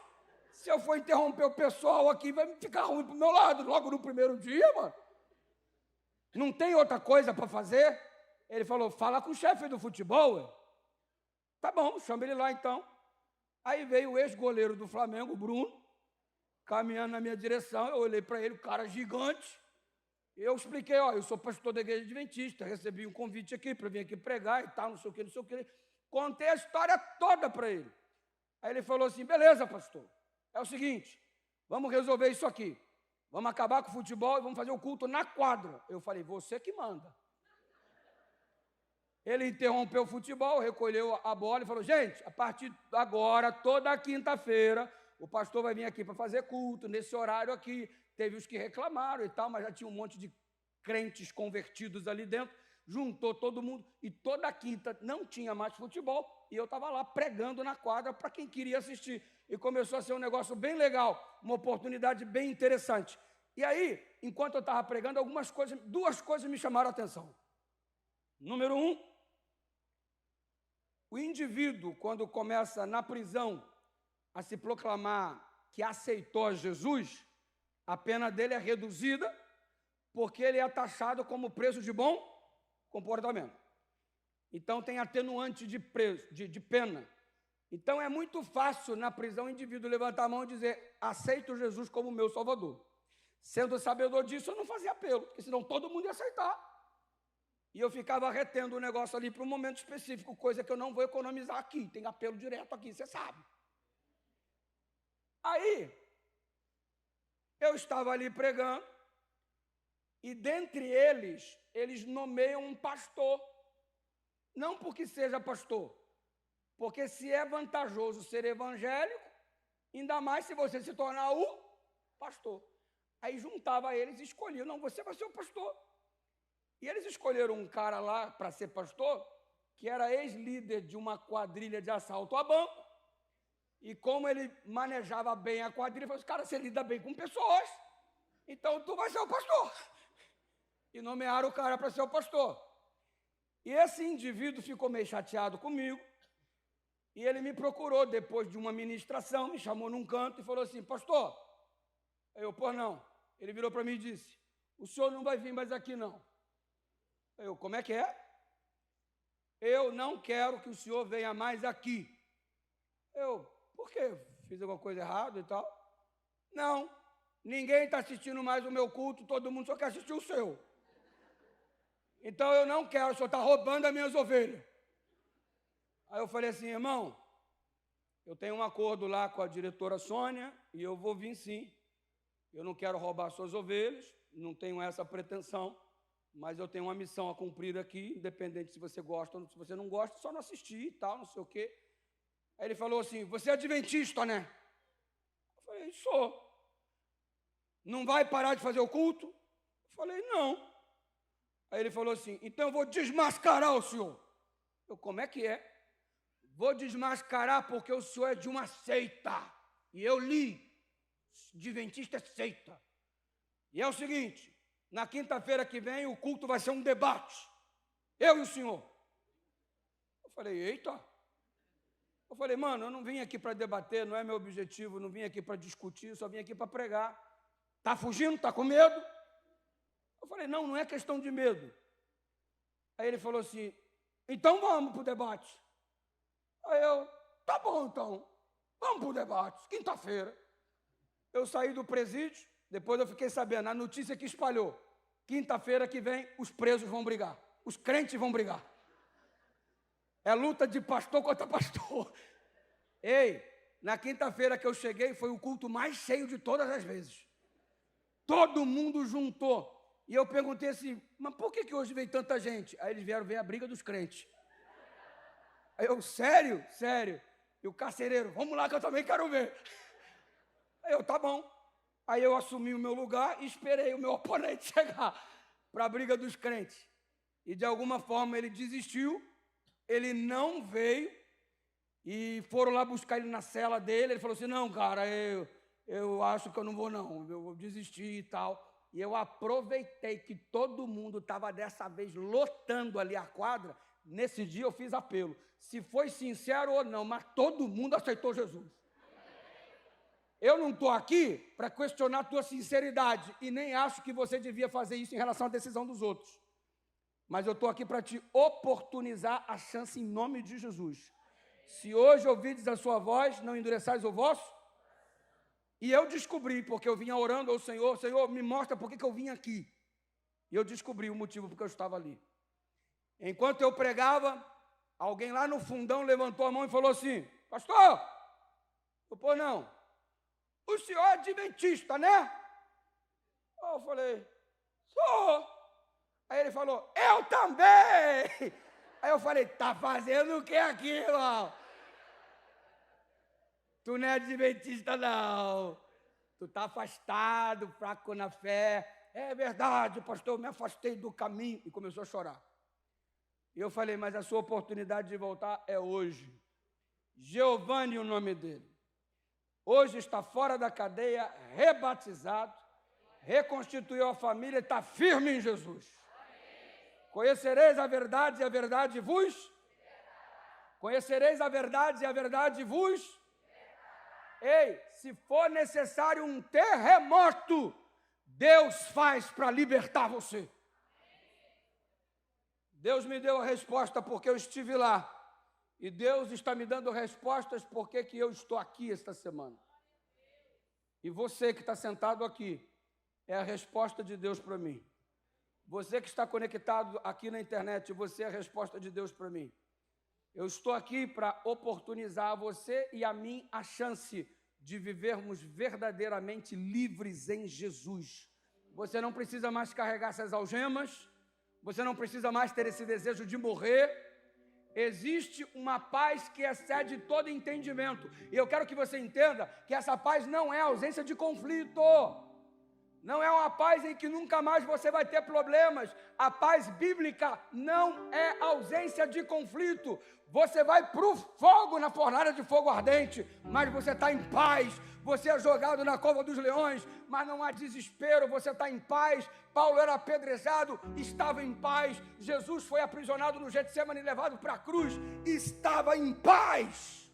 Se eu for interromper o pessoal aqui, vai ficar ruim pro meu lado, logo no primeiro dia, mano. Não tem outra coisa para fazer? Ele falou, fala com o chefe do futebol, ué. Tá bom, chama ele lá então. Aí veio o ex-goleiro do Flamengo, Bruno, caminhando na minha direção. Eu olhei para ele, o cara gigante. Eu expliquei, eu sou pastor da igreja adventista, recebi um convite aqui para vir aqui pregar e tal, não sei o que, não sei o que. Contei a história toda para ele. Aí ele falou assim, beleza, pastor, é o seguinte, vamos resolver isso aqui. Vamos acabar com o futebol e vamos fazer o culto na quadra. Eu falei, você que manda. Ele interrompeu o futebol, recolheu a bola e falou, gente, a partir de agora, toda quinta-feira, o pastor vai vir aqui para fazer culto, nesse horário aqui. Teve os que reclamaram e tal, mas já tinha um monte de crentes convertidos ali dentro. Juntou todo mundo e toda quinta não tinha mais futebol e eu estava lá pregando na quadra para quem queria assistir. E começou a ser um negócio bem legal, uma oportunidade bem interessante. E aí, enquanto eu estava pregando, duas coisas me chamaram a atenção. Número 1, o indivíduo, quando começa na prisão a se proclamar que aceitou Jesus, a pena dele é reduzida, porque ele é taxado como preso de bom comportamento. Então, tem atenuante de pena. Então, é muito fácil, na prisão, o indivíduo levantar a mão e dizer, aceito Jesus como meu Salvador. Sendo sabedor disso, eu não fazia apelo, porque senão todo mundo ia aceitar. E eu ficava retendo o negócio ali para um momento específico, coisa que eu não vou economizar aqui. Tem apelo direto aqui, você sabe. Aí, eu estava ali pregando, e dentre eles nomeiam um pastor. Não porque seja pastor, porque se é vantajoso ser evangélico, ainda mais se você se tornar o pastor. Aí juntava eles e escolhiam, não, você vai ser o pastor. E eles escolheram um cara lá para ser pastor, que era ex-líder de uma quadrilha de assalto a banco, e como ele manejava bem a quadrilha, falou assim, cara, você lida bem com pessoas, então tu vai ser o pastor. E nomearam o cara para ser o pastor. E esse indivíduo ficou meio chateado comigo, e ele me procurou depois de uma ministração, me chamou num canto e falou assim, pastor, pois não. Ele virou para mim e disse, o senhor não vai vir mais aqui não. Como é que é? Eu não quero que o senhor venha mais aqui. Por quê? Fiz alguma coisa errada e tal? Não, ninguém está assistindo mais o meu culto, todo mundo só quer assistir o seu. Então eu não quero, o senhor está roubando as minhas ovelhas. Aí eu falei assim, irmão, eu tenho um acordo lá com a diretora Sônia e eu vou vir sim. Eu não quero roubar suas ovelhas, não tenho essa pretensão, mas eu tenho uma missão a cumprir aqui, independente se você gosta ou se você não gosta, só não assistir e tal, não sei o quê. Aí ele falou assim, você é adventista, né? Eu falei, sou. Não vai parar de fazer o culto? Eu falei, não. Aí ele falou assim, então eu vou desmascarar o senhor. Como é que é? Vou desmascarar porque o senhor é de uma seita. E eu li, adventista é seita. E é o seguinte, na quinta-feira que vem o culto vai ser um debate. Eu e o senhor. Eu falei, eita. Eu falei, mano, eu não vim aqui para debater, não é meu objetivo, não vim aqui para discutir, só vim aqui para pregar. Está fugindo? Está com medo? Eu falei, não é questão de medo. Aí ele falou assim, então vamos para o debate. Aí tá bom então, vamos para o debate, quinta-feira. Eu saí do presídio, depois eu fiquei sabendo, a notícia que espalhou, quinta-feira que vem os presos vão brigar, os crentes vão brigar. É luta de pastor contra pastor. Ei, na quinta-feira que eu cheguei, foi o culto mais cheio de todas as vezes. Todo mundo juntou. E eu perguntei assim, mas por que hoje veio tanta gente? Aí eles vieram ver a briga dos crentes. Aí eu, sério? Sério. E o carcereiro, vamos lá que eu também quero ver. Aí eu, tá bom. Aí eu assumi o meu lugar e esperei o meu oponente chegar para a briga dos crentes. E de alguma forma ele desistiu, ele não veio, e foram lá buscar ele na cela dele. Ele falou assim: não, cara, eu acho que eu não vou não, eu vou desistir e tal. E eu aproveitei que todo mundo estava dessa vez lotando ali a quadra. Nesse dia eu fiz apelo. Se foi sincero ou não, mas todo mundo aceitou Jesus. Eu não estou aqui para questionar a tua sinceridade e nem acho que você devia fazer isso em relação à decisão dos outros. Mas eu estou aqui para te oportunizar a chance em nome de Jesus. Se hoje ouvides a sua voz, não endureçais o vosso. E eu descobri, porque eu vinha orando ao Senhor, Senhor, me mostra por que eu vim aqui. E eu descobri o motivo porque eu estava ali. Enquanto eu pregava, alguém lá no fundão levantou a mão e falou assim: pastor, eu pô, não, o senhor é adventista, né? Eu falei: sou. Aí ele falou: eu também. Aí eu falei: tá fazendo o que aqui, irmão? Tu não é adventista, não. Tu está afastado, fraco na fé. É verdade, pastor, eu me afastei do caminho. E começou a chorar. E eu falei: mas a sua oportunidade de voltar é hoje. Giovanni, o nome dele. Hoje está fora da cadeia, rebatizado, reconstituiu a família e está firme em Jesus. Conhecereis a verdade e a verdade vos? Conhecereis a verdade e a verdade vos? Ei, se for necessário um terremoto, Deus faz para libertar você. Deus me deu a resposta porque eu estive lá. E Deus está me dando respostas porque que eu estou aqui esta semana. E você que está sentado aqui, é a resposta de Deus para mim. Você que está conectado aqui na internet, você é a resposta de Deus para mim. Eu estou aqui para oportunizar a você e a mim a chance de vivermos verdadeiramente livres em Jesus. Você não precisa mais carregar essas algemas, você não precisa mais ter esse desejo de morrer. Existe uma paz que excede todo entendimento. E eu quero que você entenda que essa paz não é ausência de conflito. Não é uma paz em que nunca mais você vai ter problemas. A paz bíblica não é ausência de conflito. Você vai para o fogo, na fornalha de fogo ardente, mas você está em paz. Você é jogado na cova dos leões, mas não há desespero, você está em paz. Paulo era apedrejado, estava em paz. Jesus foi aprisionado no Getsemane e levado para a cruz, estava em paz.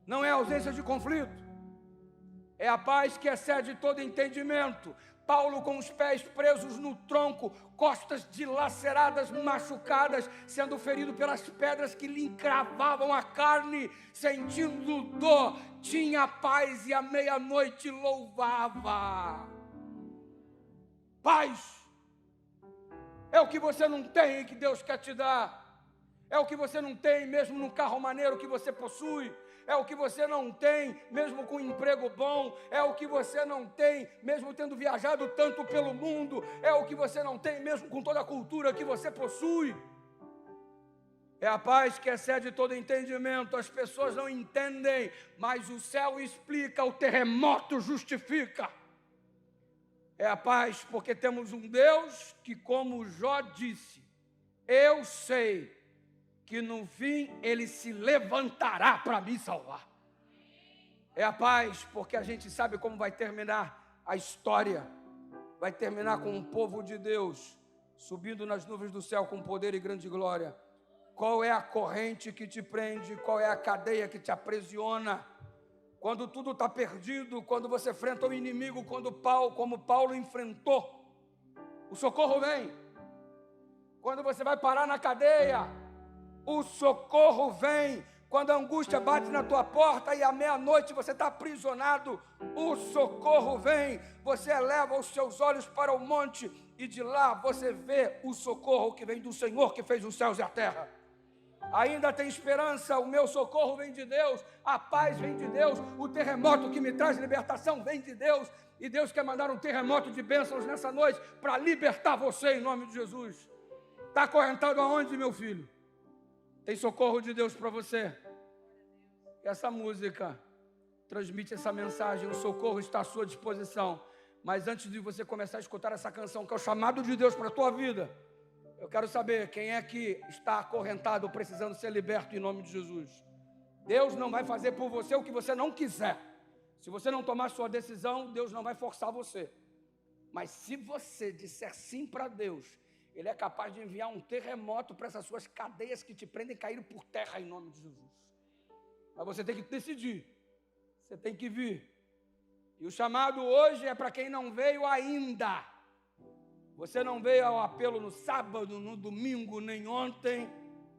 Não é ausência de conflito. É a paz que excede todo entendimento. Paulo com os pés presos no tronco, costas dilaceradas, machucadas, sendo ferido pelas pedras que lhe encravavam a carne, sentindo dor, tinha paz e à meia-noite louvava. Paz é o que você não tem e que Deus quer te dar. É o que você não tem mesmo no carro maneiro que você possui. É o que você não tem, mesmo com um emprego bom. É o que você não tem, mesmo tendo viajado tanto pelo mundo. É o que você não tem, mesmo com toda a cultura que você possui. É a paz que excede todo entendimento. As pessoas não entendem, mas o céu explica, o terremoto justifica. É a paz porque temos um Deus que, como Jó disse, eu sei que no fim Ele se levantará para me salvar. É a paz, porque a gente sabe como vai terminar a história. Vai terminar com um povo de Deus, subindo nas nuvens do céu com poder e grande glória. Qual é a corrente que te prende? Qual é a cadeia que te aprisiona? Quando tudo está perdido, quando você enfrenta o inimigo, como Paulo enfrentou, o socorro vem. Quando você vai parar na cadeia, o socorro vem. Quando a angústia bate na tua porta e à meia-noite você está aprisionado, o socorro vem. Você eleva os seus olhos para o monte e de lá você vê o socorro que vem do Senhor que fez os céus e a terra. Ainda tem esperança, o meu socorro vem de Deus, a paz vem de Deus, o terremoto que me traz libertação vem de Deus. E Deus quer mandar um terremoto de bênçãos nessa noite para libertar você em nome de Jesus. Está acorrentado aonde, meu filho? Tem socorro de Deus para você. Essa música transmite essa mensagem. O socorro está à sua disposição. Mas antes de você começar a escutar essa canção, que é o chamado de Deus para a tua vida, eu quero saber quem é que está acorrentado, precisando ser liberto em nome de Jesus. Deus não vai fazer por você o que você não quiser. Se você não tomar sua decisão, Deus não vai forçar você. Mas se você disser sim para Deus, Ele é capaz de enviar um terremoto para essas suas cadeias que te prendem cair por terra em nome de Jesus. Mas você tem que decidir. Você tem que vir. E o chamado hoje é para quem não veio ainda. Você não veio ao apelo no sábado, no domingo, nem ontem.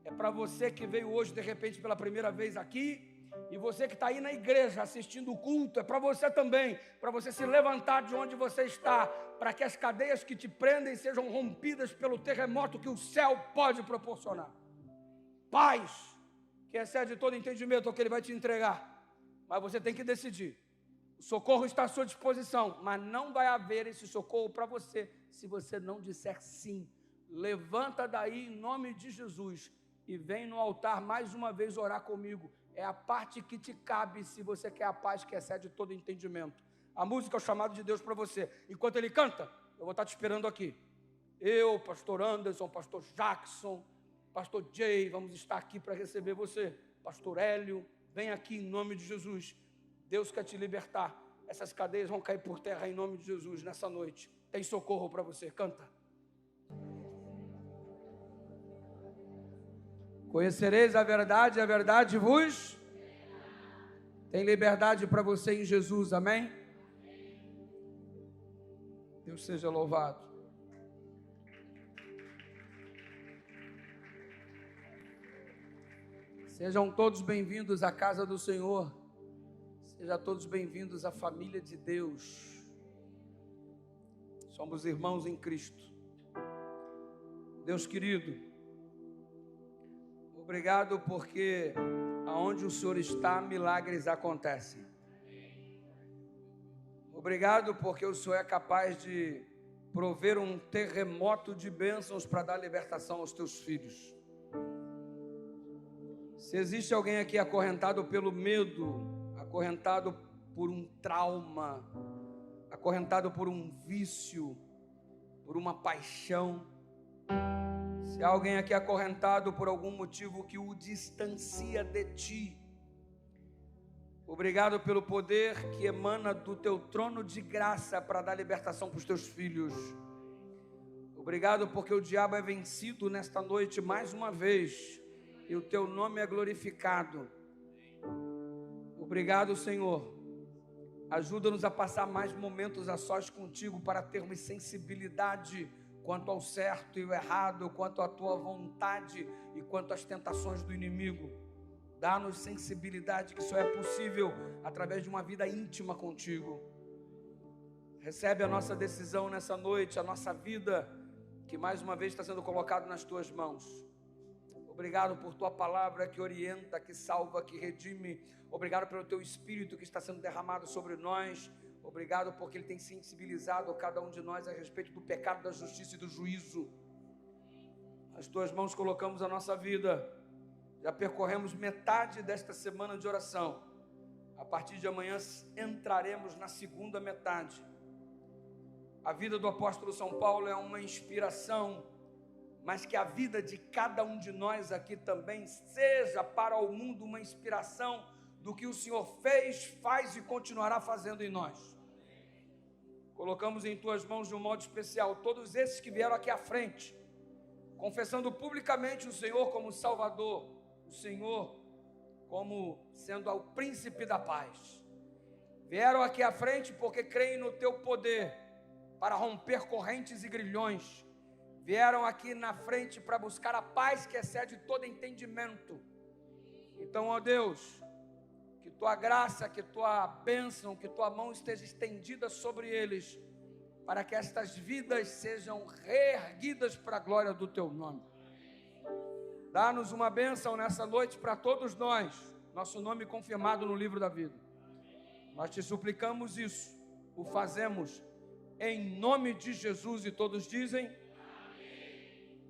É para você que veio hoje, de repente, pela primeira vez aqui. E você que está aí na igreja assistindo o culto, é para você também. Para você se levantar de onde você está. Para que as cadeias que te prendem sejam rompidas pelo terremoto que o céu pode proporcionar. Paz, que excede todo entendimento, é o que Ele vai te entregar. Mas você tem que decidir. O socorro está à sua disposição, mas não vai haver esse socorro para você se você não disser sim. Levanta daí em nome de Jesus e vem no altar mais uma vez orar comigo. É a parte que te cabe se você quer a paz que excede todo entendimento. A música é o chamado de Deus para você. Enquanto ele canta, eu vou estar te esperando aqui. Eu, pastor Anderson, pastor Jackson, pastor Jay, vamos estar aqui para receber você. Pastor Hélio, vem aqui em nome de Jesus. Deus quer te libertar. Essas cadeias vão cair por terra em nome de Jesus nessa noite. Tem socorro para você. Canta. Conhecereis a verdade vos tem liberdade para você em Jesus, amém? Deus seja louvado. Sejam todos bem-vindos à casa do Senhor. Sejam todos bem-vindos à família de Deus. Somos irmãos em Cristo. Deus querido, obrigado porque aonde o Senhor está, milagres acontecem. Obrigado porque o Senhor é capaz de prover um terremoto de bênçãos para dar libertação aos teus filhos. Se existe alguém aqui acorrentado pelo medo, acorrentado por um trauma, acorrentado por um vício, por uma paixão, se há alguém aqui acorrentado por algum motivo que o distancia de ti, obrigado pelo poder que emana do teu trono de graça para dar libertação para os teus filhos. Obrigado porque o diabo é vencido nesta noite mais uma vez e o teu nome é glorificado. Obrigado, Senhor. Ajuda-nos a passar mais momentos a sós contigo para termos sensibilidade quanto ao certo e o errado, quanto à tua vontade e quanto às tentações do inimigo. Dá-nos sensibilidade, que só é possível através de uma vida íntima contigo. Recebe a nossa decisão nessa noite, a nossa vida, que mais uma vez está sendo colocado nas tuas mãos. Obrigado por tua palavra que orienta, que salva, que redime. Obrigado pelo teu Espírito que está sendo derramado sobre nós. Obrigado porque Ele tem sensibilizado cada um de nós a respeito do pecado, da justiça e do juízo. Nas tuas mãos colocamos a nossa vida. Já percorremos metade desta semana de oração. A partir de amanhã entraremos na segunda metade. A vida do apóstolo São Paulo é uma inspiração, mas que a vida de cada um de nós aqui também seja para o mundo uma inspiração do que o Senhor fez, faz e continuará fazendo em nós. Colocamos em tuas mãos de um modo especial todos esses que vieram aqui à frente, confessando publicamente o Senhor como Salvador, o Senhor como sendo o príncipe da paz. Vieram aqui à frente porque creem no teu poder para romper correntes e grilhões. Vieram aqui na frente para buscar a paz que excede todo entendimento. Então, ó Deus, que tua graça, que tua bênção, que tua mão esteja estendida sobre eles, para que estas vidas sejam reerguidas para a glória do teu nome. Dá-nos uma bênção nessa noite para todos nós, nosso nome confirmado no livro da vida. Nós te suplicamos isso, o fazemos em nome de Jesus, e todos dizem...